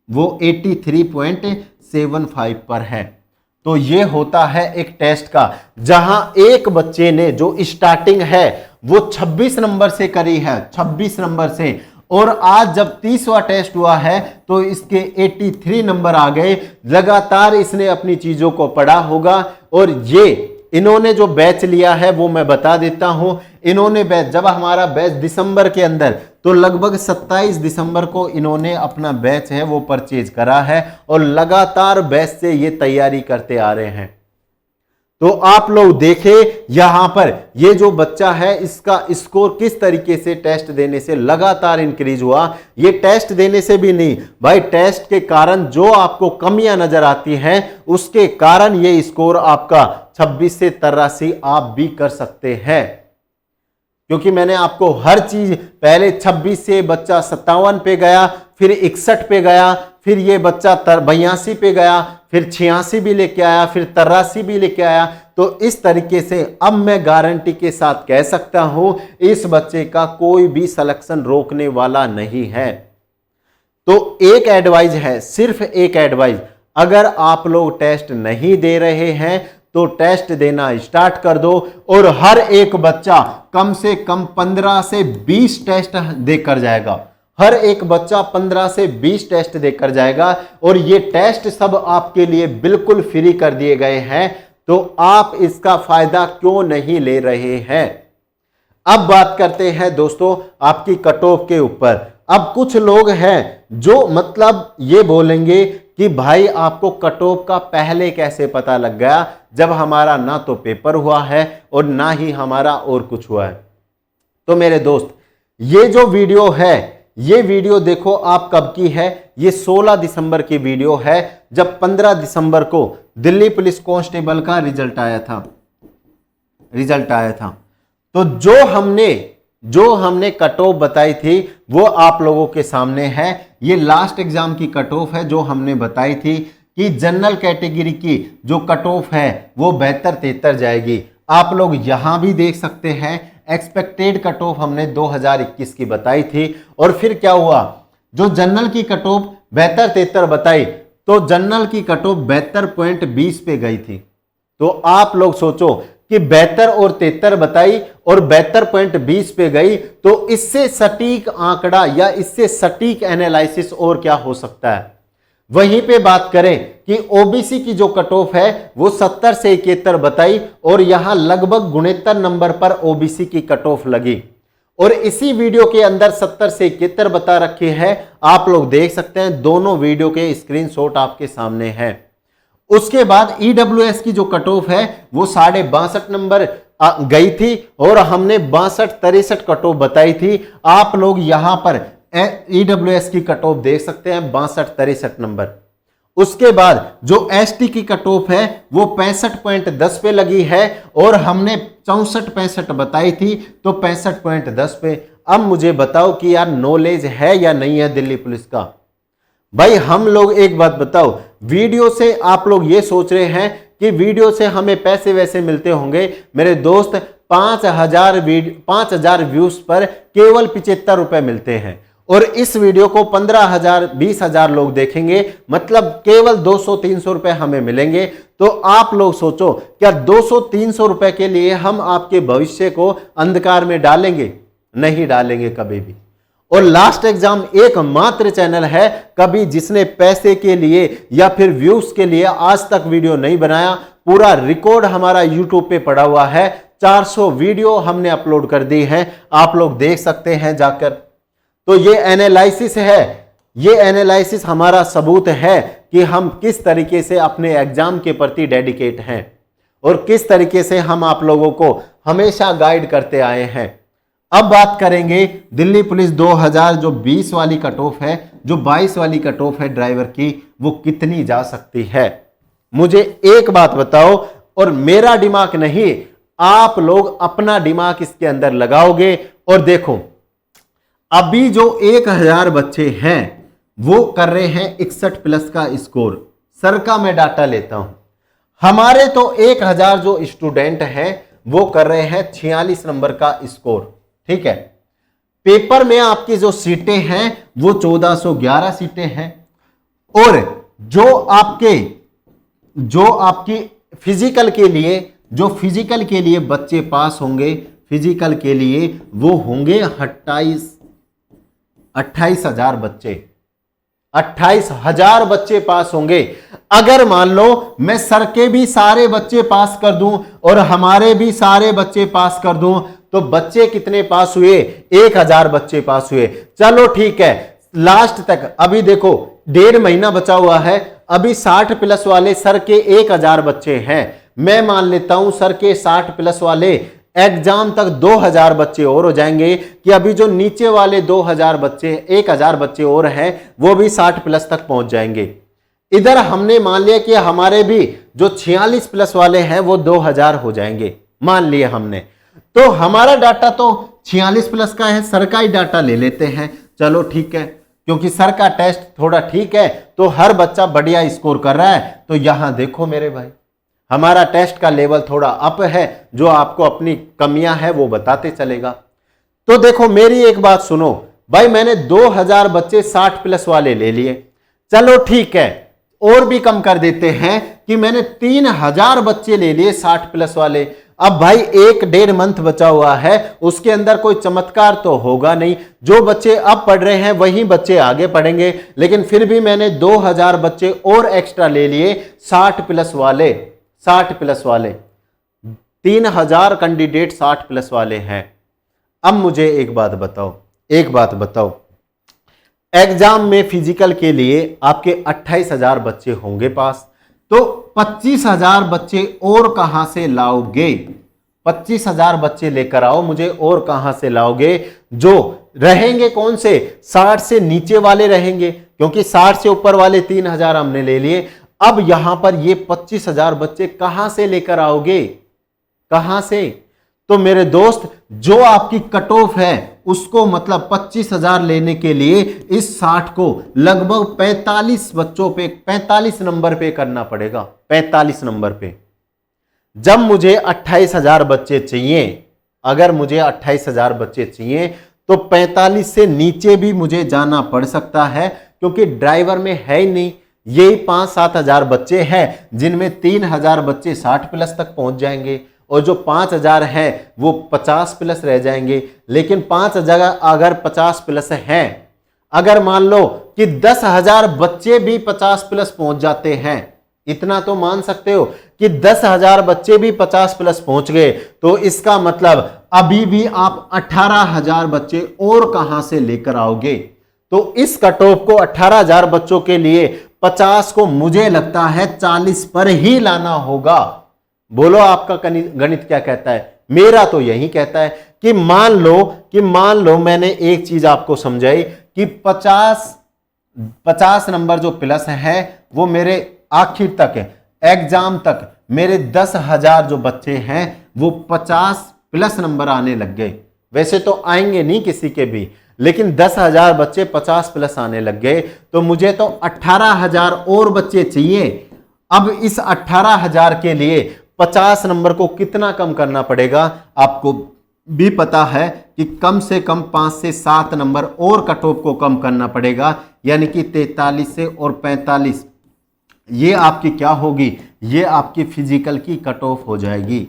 वो 83.75 पर है। तो ये होता है एक टेस्ट का, जहां एक बच्चे ने जो स्टार्टिंग है वो 26 नंबर से करी है, 26 नंबर से, और आज जब 30वां टेस्ट हुआ है तो इसके 83 नंबर आ गए। लगातार इसने अपनी चीजों को पढ़ा होगा, और ये इन्होंने जो बैच लिया है वो मैं बता देता हूं। इन्होंने बैच, जब हमारा बैच दिसंबर के अंदर, तो लगभग 27 दिसंबर को इन्होंने अपना बैच है वो परचेज करा है, और लगातार बैच से ये तैयारी करते आ रहे हैं। तो आप लोग देखें यहां पर ये जो बच्चा है इसका स्कोर किस तरीके से टेस्ट देने से लगातार इंक्रीज हुआ। ये टेस्ट देने से भी नहीं भाई, टेस्ट के कारण जो आपको कमियां नजर आती हैं उसके कारण ये स्कोर आपका 26 से 83 आप भी कर सकते हैं। क्योंकि मैंने आपको हर चीज, पहले 26 से बच्चा 57 पे गया, फिर 61 पे गया, फिर ये बच्चा 82 पे गया, फिर 86 भी लेके आया, फिर 83 भी लेके आया। तो इस तरीके से अब मैं गारंटी के साथ कह सकता हूं इस बच्चे का कोई भी सिलेक्शन रोकने वाला नहीं है। तो एक एडवाइस है, सिर्फ एक एडवाइस, अगर आप लोग टेस्ट नहीं दे रहे हैं तो टेस्ट देना स्टार्ट कर दो, और हर एक बच्चा कम से कम 15 से 20 टेस्ट देकर जाएगा। हर एक बच्चा 15 से 20 टेस्ट देकर जाएगा और ये टेस्ट सब आपके लिए बिल्कुल फ्री कर दिए गए हैं, तो आप इसका फायदा क्यों नहीं ले रहे हैं। अब बात करते हैं दोस्तों आपकी कट ऑफ के ऊपर। अब कुछ लोग हैं जो मतलब ये बोलेंगे कि भाई आपको कट ऑफ का पहले कैसे पता लग गया, जब हमारा ना तो पेपर हुआ है और ना ही हमारा और कुछ हुआ है। तो मेरे दोस्त, ये जो वीडियो है, ये वीडियो देखो आप कब की है, ये 16 दिसंबर की वीडियो है, जब 15 दिसंबर को दिल्ली पुलिस कांस्टेबल का रिजल्ट आया था। तो जो हमने कट ऑफ बताई थी वो आप लोगों के सामने है। ये लास्ट एग्जाम की कट ऑफ है जो हमने बताई थी कि जनरल कैटेगरी की जो कट ऑफ है वो 72-73 जाएगी। आप लोग यहां भी देख सकते हैं, एक्सपेक्टेड कट ऑफ हमने 2021 की बताई थी। और फिर क्या हुआ, जो जनरल की कट ऑफ 72-73 बताई, तो जनरल की कट ऑफ 72.20 पे गई थी। तो आप लोग सोचो कि 72 और 73 बताई और 72.20 पे गई, तो इससे सटीक आंकड़ा या इससे सटीक एनालिसिस और क्या हो सकता है। वहीं पे बात करें कि ओबीसी की जो कट ऑफ है वो 70 से 71 बताई और यहां लगभग 69 नंबर पर ओबीसी की कट ऑफ लगी। और इसी वीडियो के अंदर 70 से 71 बता रखी है, आप लोग देख सकते हैं, दोनों वीडियो के स्क्रीनशॉट आपके सामने हैं। उसके बाद ईडब्ल्यूएस की जो कट ऑफ है वो 62.5 नंबर गई थी और हमने 62-63 कट ऑफ बताई थी। आप लोग यहां पर ईडब्ल्यूएस की कट ऑफ देख सकते हैं 62-63 नंबर। उसके बाद जो एसटी की कट ऑफ है वो 65.10 पे लगी है और हमने 64-65 बताई थी, तो 65.10 पे। अब मुझे बताओ कि यार नॉलेज है या नहीं है दिल्ली पुलिस का। भाई हम लोग एक बात बताओ, वीडियो से आप लोग ये सोच रहे हैं कि वीडियो से हमें पैसे वैसे मिलते होंगे। मेरे दोस्त 5,000 व्यूज पर केवल 75 रुपए मिलते हैं और इस वीडियो को 15,000-20,000 लोग देखेंगे, मतलब केवल 200-300 रुपए हमें मिलेंगे। तो आप लोग सोचो, क्या 200-300 रुपए के लिए हम आपके भविष्य को अंधकार में डालेंगे? नहीं डालेंगे कभी भी। और लास्ट एग्जाम एकमात्र चैनल है कभी जिसने पैसे के लिए या फिर व्यूज के लिए आज तक वीडियो नहीं बनाया। पूरा रिकॉर्ड हमारा यूट्यूब पे पड़ा हुआ है, 400 वीडियो हमने अपलोड कर दी है, आप लोग देख सकते हैं जाकर। तो ये एनालिसिस है, ये एनालिसिस हमारा सबूत है कि हम किस तरीके से अपने एग्जाम के प्रति डेडिकेट हैं और किस तरीके से हम आप लोगों को हमेशा गाइड करते आए हैं। अब बात करेंगे दिल्ली पुलिस 2020 वाली कट ऑफ है, जो 22 वाली कट ऑफ है ड्राइवर की, वो कितनी जा सकती है। मुझे एक बात बताओ, और मेरा दिमाग नहीं, आप लोग अपना दिमाग इसके अंदर लगाओगे और देखो, अभी जो 1000 बच्चे हैं वो कर रहे हैं 61 प्लस का स्कोर। सर का मैं डाटा लेता हूं, हमारे तो 1000 जो स्टूडेंट हैं वो कर रहे हैं 46 नंबर का स्कोर। ठीक है, पेपर में आपकी जो सीटें हैं वो 1411 सीटें हैं और जो आपकी फिजिकल के लिए बच्चे पास होंगे, फिजिकल के लिए वो होंगे 28,000 बच्चे, 28,000 बच्चे पास होंगे। अगर मान लो मैं सर के भी सारे बच्चे पास कर दूं और हमारे भी सारे बच्चे पास कर दूं, तो बच्चे कितने पास हुए? 1000 बच्चे पास हुए। चलो ठीक है, लास्ट तक अभी देखो 1.5 महीना बचा हुआ है, अभी 60 प्लस वाले सर के 1000 बच्चे हैं। मैं मान लेता हूं सर के 60 प्लस वाले एग्जाम तक 2000 बच्चे और हो जाएंगे, कि अभी जो नीचे वाले 1000 बच्चे और हैं वो भी 60 प्लस तक पहुंच जाएंगे। इधर हमने मान लिया कि हमारे भी जो 46 प्लस वाले हैं वो 2000 हो जाएंगे, मान लिया हमने। तो हमारा डाटा तो 46 प्लस का है, सर का ही डाटा ले लेते हैं। चलो ठीक है, क्योंकि सर का टेस्ट थोड़ा ठीक है तो हर बच्चा बढ़िया स्कोर कर रहा है। तो यहां देखो मेरे भाई, हमारा टेस्ट का लेवल थोड़ा अप है, जो आपको अपनी कमियां है वो बताते चलेगा। तो देखो मेरी एक बात सुनो भाई, मैंने 2000 बच्चे 60 प्लस वाले ले लिए। चलो ठीक है, और भी कम कर देते हैं कि मैंने 3000 बच्चे ले लिए 60 प्लस वाले। अब भाई 1-1.5 मंथ बचा हुआ है, उसके अंदर कोई चमत्कार तो होगा नहीं। जो बच्चे अब पढ़ रहे हैं वही बच्चे आगे पढ़ेंगे, लेकिन फिर भी मैंने 2000 बच्चे और एक्स्ट्रा ले लिए, 60+ वाले, 60+ वाले, 3000 कैंडिडेट 60+ वाले हैं। अब मुझे एक बात बताओ, एग्जाम में फिजिकल के लिए आपके 28,000 बच्चे होंगे पास, तो 25,000 बच्चे और कहां से लाओगे? 25,000 बच्चे लेकर आओ मुझे, और कहां से लाओगे? जो रहेंगे कौन से? 60 से नीचे वाले रहेंगे, क्योंकि 60 से ऊपर वाले 3,000 हमने ले लिए। अब यहां पर ये 25,000 बच्चे कहां से लेकर आओगे? कहां से? तो मेरे दोस्त, जो आपकी कट ऑफ है उसको मतलब 25,000 लेने के लिए इस 60 को लगभग 45 बच्चों पे, 45 नंबर पे करना पड़ेगा, 45 नंबर पे। जब मुझे 28,000 बच्चे चाहिए, अगर मुझे 28,000 बच्चे चाहिए तो 45 से नीचे भी मुझे जाना पड़ सकता है, क्योंकि ड्राइवर में है ही नहीं। यही 5-7 हजार बच्चे हैं जिनमें 3,000 बच्चे 60+ तक पहुंच जाएंगे, और जो 5,000 हैं वो 50+ रह जाएंगे। लेकिन 5,000 अगर 50+ हैं, अगर मान लो कि 10,000 बच्चे भी 50+ पहुंच जाते हैं, इतना तो मान सकते हो कि 10,000 बच्चे भी 50+ पहुंच गए, तो इसका मतलब अभी भी आप 18,000 बच्चे और कहां से लेकर आओगे? तो इस कट ऑफ को 18,000 बच्चों के लिए 50 को मुझे लगता है 40 पर ही लाना होगा। बोलो आपका गणित क्या कहता है? मेरा तो यही कहता है कि मान लो मैंने एक चीज आपको समझाई कि 50 नंबर जो प्लस है वो मेरे आखिर तक है, एग्जाम तक मेरे 10,000 जो बच्चे हैं वो 50+ नंबर आने लग गए। वैसे तो आएंगे नहीं किसी के भी, लेकिन 10,000 बच्चे 50+ आने लग गए, तो मुझे तो 18,000 और बच्चे चाहिए। अब इस 18,000 के लिए 50 नंबर को कितना कम करना पड़ेगा? आपको भी पता है कि कम से कम 5 से 7 नंबर और कट ऑफ को कम करना पड़ेगा, यानी कि 43 से और 45, ये आपकी क्या होगी? ये आपकी फिजिकल की कट ऑफ हो जाएगी।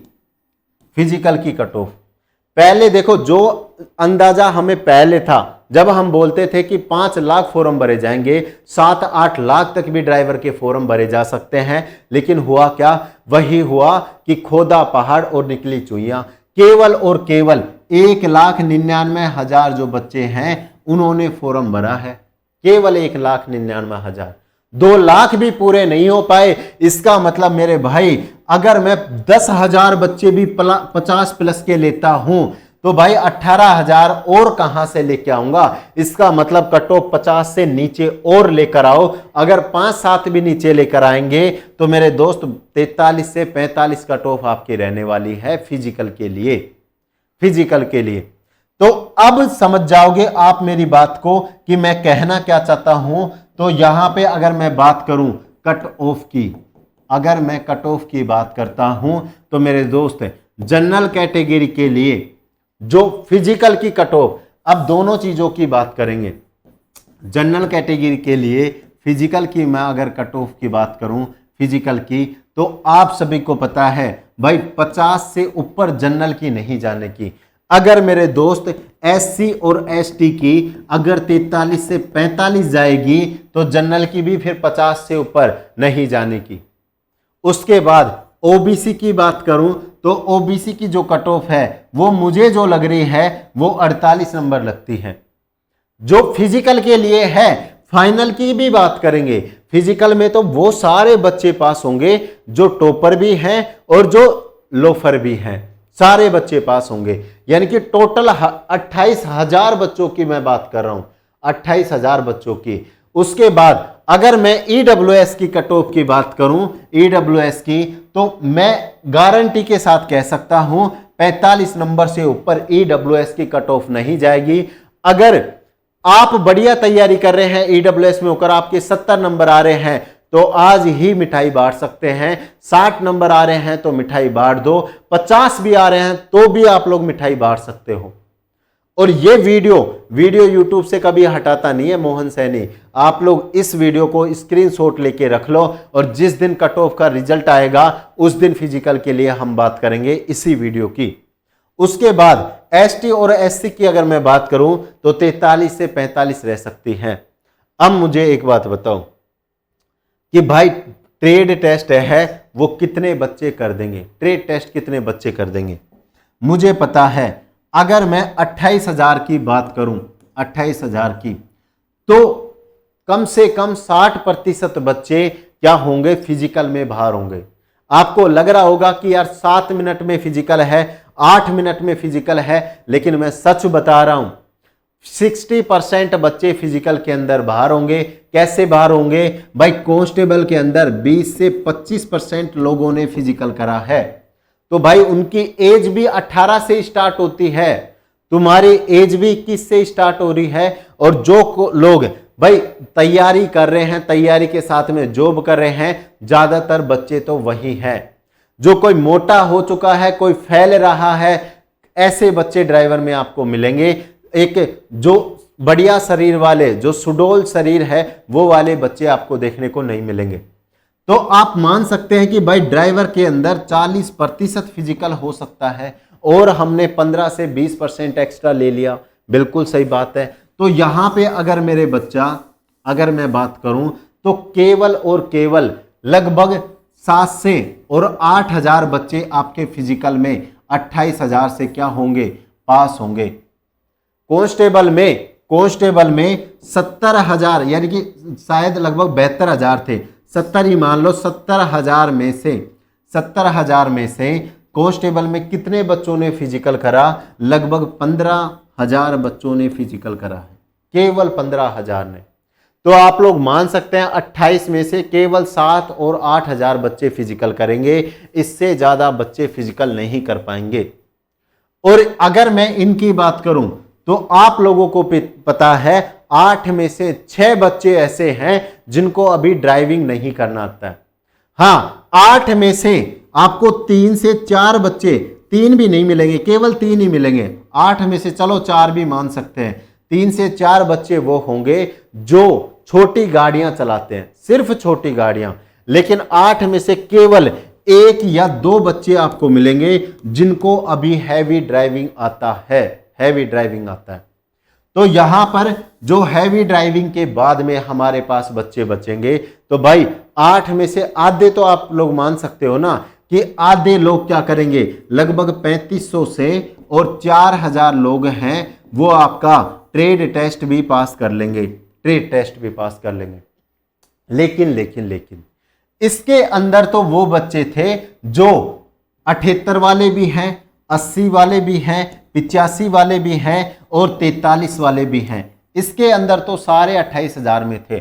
फिजिकल की कट ऑफ पहले देखो, जो अंदाजा हमें पहले था जब हम बोलते थे कि 5 लाख फॉर्म भरे जाएंगे, 7-8 लाख तक भी ड्राइवर के फॉर्म भरे जा सकते हैं, लेकिन हुआ क्या? वही हुआ कि खोदा पहाड़ और निकली चुईयां। केवल और केवल 1,99,000 जो बच्चे हैं उन्होंने फॉर्म भरा है, केवल 1,99,000। 2 लाख भी पूरे नहीं हो पाए। इसका मतलब मेरे भाई, अगर मैं 10,000 बच्चे भी 50+ के लेता हूं तो भाई 18,000 और कहां से लेके आऊंगा? इसका मतलब कट ऑफ 50 से नीचे और लेकर आओ। अगर 5-7 भी नीचे लेकर आएंगे तो मेरे दोस्त 43 से 45 कट ऑफ आपकी रहने वाली है फिजिकल के लिए, फिजिकल के लिए। तो अब समझ जाओगे आप मेरी बात को कि मैं कहना क्या चाहता हूं। तो यहां पे अगर मैं बात करूं कट ऑफ की, अगर मैं कट ऑफ की बात करता हूं तो मेरे दोस्त, जनरल कैटेगरी के लिए जो फिजिकल की कट ऑफ, अब दोनों चीजों की बात करेंगे। जनरल कैटेगरी के लिए फिजिकल की मैं अगर कट ऑफ की बात करूं फिजिकल की, तो आप सभी को पता है भाई 50 से ऊपर जनरल की नहीं जाने की। अगर मेरे दोस्त SC और ST की अगर 43 से 45 जाएगी तो जनरल की भी फिर 50 से ऊपर नहीं जाने की। उसके बाद OBC की बात करूं तो OBC की जो कट ऑफ है वो मुझे जो लग रही है वो 48 नंबर लगती है। जो फिजिकल के लिए है, फाइनल की भी बात करेंगे, फिजिकल में तो वो सारे बच्चे पास होंगे जो टॉपर भी हैं और जो लोफर भी हैं, सारे बच्चे पास होंगे। यानी कि टोटल 28,000 बच्चों की मैं बात कर रहा हूं, 28,000 बच्चों की। उसके बाद अगर मैं EWS की कट ऑफ की बात करूं, EWS की, तो मैं गारंटी के साथ कह सकता हूं 45 नंबर से ऊपर EWS की कट ऑफ नहीं जाएगी। अगर आप बढ़िया तैयारी कर रहे हैं, EWS में होकर आपके 70 नंबर आ रहे हैं, तो आज ही मिठाई बांट सकते हैं। 60 नंबर आ रहे हैं तो मिठाई बांट दो, 50 भी आ रहे हैं तो भी आप लोग मिठाई बांट सकते हो। और ये वीडियो यूट्यूब से कभी हटाता नहीं है मोहन सैनी। आप लोग इस वीडियो को स्क्रीनशॉट लेके रख लो और जिस दिन कट ऑफ का रिजल्ट आएगा उस दिन फिजिकल के लिए हम बात करेंगे इसी वीडियो की। उसके बाद एसटी और एससी की अगर मैं बात करूं तो 43 से 45 रह सकती हैं। अब मुझे एक बात बताओ कि भाई ट्रेड टेस्ट है वो कितने बच्चे कर देंगे, ट्रेड टेस्ट कितने बच्चे कर देंगे? मुझे पता है अगर मैं 28,000 की बात करूं, 28,000 की, तो कम से कम 60% बच्चे क्या होंगे, फिजिकल में बाहर होंगे। आपको लग रहा होगा कि यार 7 मिनट में फिजिकल है, 8 मिनट में फिजिकल है, लेकिन मैं सच बता रहा हूं 60% बच्चे फिजिकल के अंदर बाहर होंगे। कैसे बाहर होंगे भाई? कांस्टेबल के अंदर 20 से 25% लोगों ने फिजिकल करा है, तो भाई उनकी एज भी 18 से स्टार्ट होती है, तुम्हारी एज भी 21 से स्टार्ट हो रही है। और जो लोग भाई तैयारी कर रहे हैं, तैयारी के साथ में जॉब कर रहे हैं, ज्यादातर बच्चे तो वही हैं। जो कोई मोटा हो चुका है, कोई फैल रहा है, ऐसे बच्चे ड्राइवर में आपको मिलेंगे। एक जो बढ़िया शरीर वाले, जो सुडौल शरीर है, वो वाले बच्चे आपको देखने को नहीं मिलेंगे। तो आप मान सकते हैं कि भाई ड्राइवर के अंदर 40% फिजिकल हो सकता है और हमने 15 से 20% एक्स्ट्रा ले लिया। बिल्कुल सही बात है। तो यहां पे अगर मेरे बच्चा, अगर मैं बात करूं तो केवल और केवल लगभग 7 से और 8,000 बच्चे आपके फिजिकल में 28,000 से क्या होंगे, पास होंगे। कांस्टेबल में 70,000 यानी कि शायद लगभग 72,000 थे, 70 ही मान लो। 70,000 में से कांस्टेबल में कितने बच्चों ने फिजिकल करा? लगभग 15,000 बच्चों ने फिजिकल करा है, केवल 15,000 ने। तो आप लोग मान सकते हैं 28 में से केवल 7 और 8,000 बच्चे फिजिकल करेंगे, इससे ज्यादा बच्चे फिजिकल नहीं कर पाएंगे। और अगर मैं इनकी बात करूं तो आप लोगों को पता है 8 में से 6 बच्चे ऐसे हैं जिनको अभी ड्राइविंग नहीं करना आता है। हाँ, 8 में से आपको 3 से 4 बच्चे, 3 भी नहीं मिलेंगे, केवल 3 ही मिलेंगे। 8 में से चलो 4 भी मान सकते हैं, 3 से 4 बच्चे वो होंगे जो छोटी गाड़ियां चलाते हैं, सिर्फ छोटी गाड़ियां। लेकिन 8 में से केवल 1 या 2 बच्चे आपको मिलेंगे जिनको अभी हैवी ड्राइविंग आता है, हैवी ड्राइविंग आता है। तो यहां पर जो हैवी ड्राइविंग के बाद में हमारे पास बच्चे बचेंगे, तो भाई 8 में से आधे तो आप लोग मान सकते हो ना कि आधे लोग क्या करेंगे, लगभग 3500 से और 4,000 लोग हैं वो आपका ट्रेड टेस्ट भी पास कर लेंगे, ट्रेड टेस्ट भी पास कर लेंगे। लेकिन इसके अंदर तो वो बच्चे थे जो 78 वाले भी हैं, 80 वाले भी हैं, 85 वाले भी हैं और 43 वाले भी हैं। इसके अंदर तो सारे 28,000 में थे।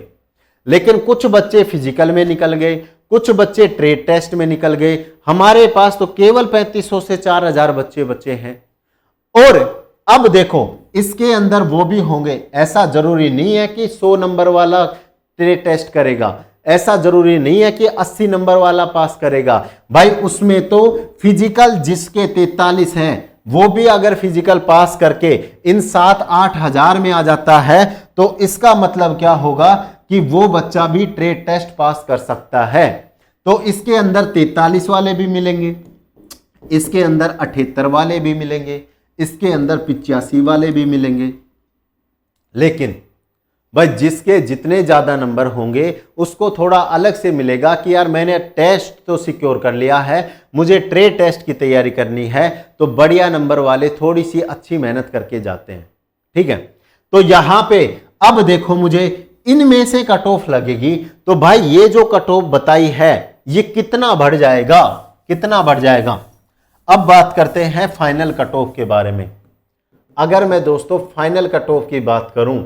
लेकिन कुछ बच्चे फिजिकल में निकल गए, कुछ बच्चे ट्रेड टेस्ट में निकल गए। हमारे पास तो केवल 3500 से 4,000 बच्चे बचे हैं। और अब देखो इसके अंदर वो भी होंगे, ऐसा जरूरी नहीं है कि 100 नंबर वाला ट्रेड टेस्ट करेगा, ऐसा जरूरी नहीं है कि 80 नंबर वाला पास करेगा। भाई उसमें तो फिजिकल जिसके 43 हैं वो भी अगर फिजिकल पास करके इन 7-8 हजार में आ जाता है तो इसका मतलब क्या होगा कि वो बच्चा भी ट्रेड टेस्ट पास कर सकता है। तो इसके अंदर 43 वाले भी मिलेंगे, इसके अंदर 78 वाले भी मिलेंगे, इसके अंदर 85 वाले भी मिलेंगे। लेकिन भाई जिसके जितने ज्यादा नंबर होंगे उसको थोड़ा अलग से मिलेगा कि यार मैंने टेस्ट तो सिक्योर कर लिया है, मुझे ट्रेड टेस्ट की तैयारी करनी है। तो बढ़िया नंबर वाले थोड़ी सी अच्छी मेहनत करके जाते हैं, ठीक है। तो यहां पे अब देखो मुझे इनमें से कट ऑफ लगेगी, तो भाई ये जो कट ऑफ बताई है ये कितना बढ़ जाएगा, कितना बढ़ जाएगा। अब बात करते हैं फाइनल कट ऑफ के बारे में। अगर मैं दोस्तों फाइनल कट ऑफ की बात करूं,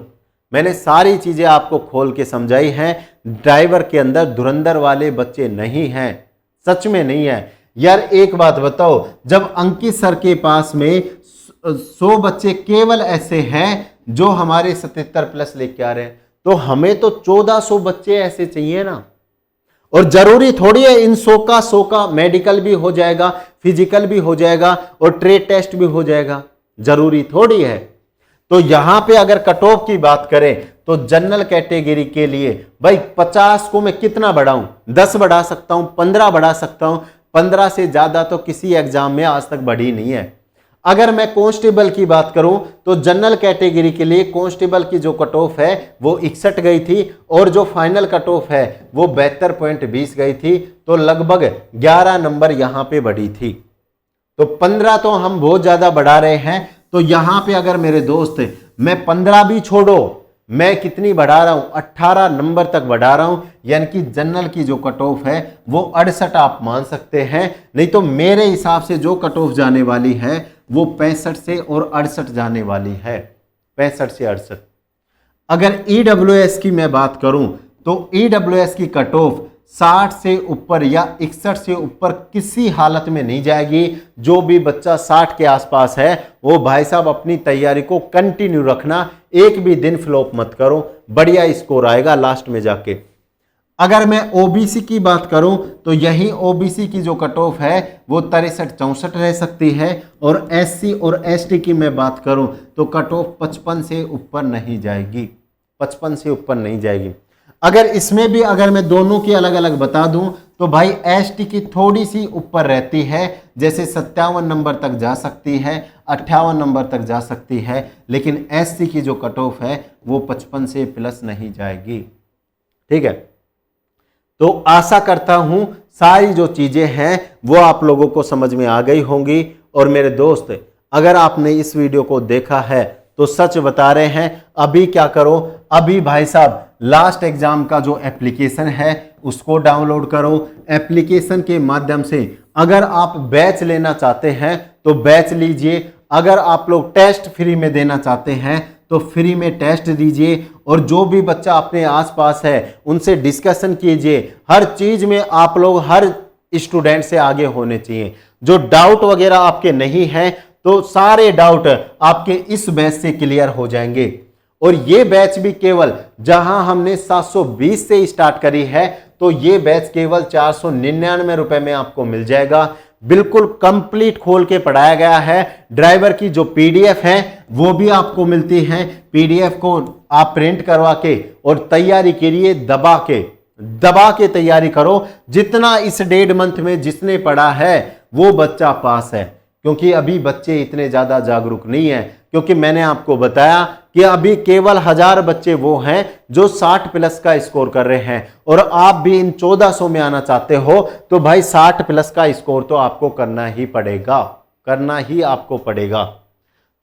मैंने सारी चीजें आपको खोल के समझाई हैं। ड्राइवर के अंदर धुरंधर वाले बच्चे नहीं हैं, सच में नहीं है। यार एक बात बताओ, जब अंकित सर के पास में 100 बच्चे केवल ऐसे हैं जो हमारे 77 प्लस लेके आ रहे हैं, तो हमें तो 1400 बच्चे ऐसे चाहिए ना। और जरूरी थोड़ी है इन 100 का मेडिकल भी हो जाएगा, फिजिकल भी हो जाएगा और ट्रेड टेस्ट भी हो जाएगा, जरूरी थोड़ी है। तो यहां पे अगर कट ऑफ की बात करें तो जनरल कैटेगरी के लिए भाई 50 को मैं कितना बढ़ाऊं, 10 बढ़ा सकता हूं, 15 बढ़ा सकता हूं, 15 से ज्यादा तो किसी एग्जाम में आज तक बढ़ी नहीं है। अगर मैं कांस्टेबल की बात करूं तो जनरल कैटेगरी के लिए कांस्टेबल की जो कट ऑफ है वो 61 गई थी और जो फाइनल कट ऑफ है वो 72.20 गई थी, तो लगभग 11 नंबर यहां पे बढ़ी थी। तो 15 तो हम बहुत ज्यादा बढ़ा रहे हैं। तो यहां पे अगर मेरे दोस्त मैं 15 भी छोड़ो, मैं कितनी बढ़ा रहा हूं, 18 नंबर तक बढ़ा रहा हूं, यानी कि जनरल की जो कट ऑफ है वो 68 आप मान सकते हैं। नहीं तो मेरे हिसाब से जो कट ऑफ जाने वाली है वो 65 से और 68 जाने वाली है, 65 से 68। अगर ईडब्ल्यूएस की मैं बात करूं तो ईडब्ल्यूएस की कट ऑफ 60 से ऊपर या 61 से ऊपर किसी हालत में नहीं जाएगी। जो भी बच्चा 60 के आसपास है वो भाई साहब अपनी तैयारी को कंटिन्यू रखना, एक भी दिन फ्लॉप मत करो, बढ़िया स्कोर आएगा लास्ट में जाके। अगर मैं ओबीसी की बात करूं तो यही ओबीसी की जो कट ऑफ है वो 63-64 रह सकती है, और एससी और एसटी की मैं बात करूं तो कट ऑफ 55 से ऊपर नहीं जाएगी, 55 से ऊपर नहीं जाएगी। अगर इसमें भी अगर मैं दोनों की अलग अलग बता दूं तो भाई एसटी की थोड़ी सी ऊपर रहती है, जैसे 57 नंबर तक जा सकती है, 58 नंबर तक जा सकती है, लेकिन एससी की जो कट ऑफ है वो 55 से प्लस नहीं जाएगी। ठीक है, तो आशा करता हूं सारी जो चीजें हैं वो आप लोगों को समझ में आ गई होंगी। और मेरे दोस्त अगर आपने इस वीडियो को देखा है तो सच बता रहे हैं, अभी क्या करो, अभी भाई साहब लास्ट एग्जाम का जो एप्लीकेशन है उसको डाउनलोड करो। एप्लीकेशन के माध्यम से अगर आप बैच लेना चाहते हैं तो बैच लीजिए, अगर आप लोग टेस्ट फ्री में देना चाहते हैं तो फ्री में टेस्ट दीजिए, और जो भी बच्चा अपने आसपास है उनसे डिस्कशन कीजिए। हर चीज में आप लोग हर स्टूडेंट से आगे होने चाहिए। जो डाउट वगैरह आपके नहीं है तो सारे डाउट आपके इस बैच से क्लियर हो जाएंगे। और ये बैच भी केवल, जहां हमने 720 से स्टार्ट करी है, तो ये बैच केवल 499 रुपए में आपको मिल जाएगा। बिल्कुल कंप्लीट खोल के पढ़ाया गया है। ड्राइवर की जो पीडीएफ है वो भी आपको मिलती है। पीडीएफ को आप प्रिंट करवा के और तैयारी के लिए दबा के तैयारी करो। जितना इस 1.5 मंथ में जिसने पढ़ा है वो बच्चा पास है, क्योंकि अभी बच्चे इतने ज्यादा जागरूक नहीं है। क्योंकि मैंने आपको बताया कि अभी केवल 1000 बच्चे वो हैं जो 60 प्लस का स्कोर कर रहे हैं, और आप भी इन 1400 में आना चाहते हो तो भाई 60 प्लस का स्कोर तो आपको करना ही पड़ेगा, करना ही आपको पड़ेगा।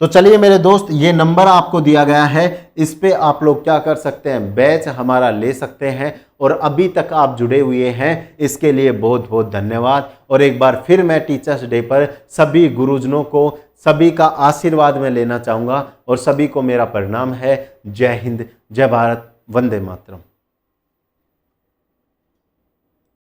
तो चलिए मेरे दोस्त, ये नंबर आपको दिया गया है, इस पे आप लोग क्या कर सकते हैं, बैच हमारा ले सकते हैं। और अभी तक आप जुड़े हुए हैं इसके लिए बहुत बहुत धन्यवाद। और एक बार फिर मैं टीचर्स डे पर सभी गुरुजनों को, सभी का आशीर्वाद मैं लेना चाहूँगा, और सभी को मेरा प्रणाम है। जय हिंद, जय भारत, वंदे मातरम।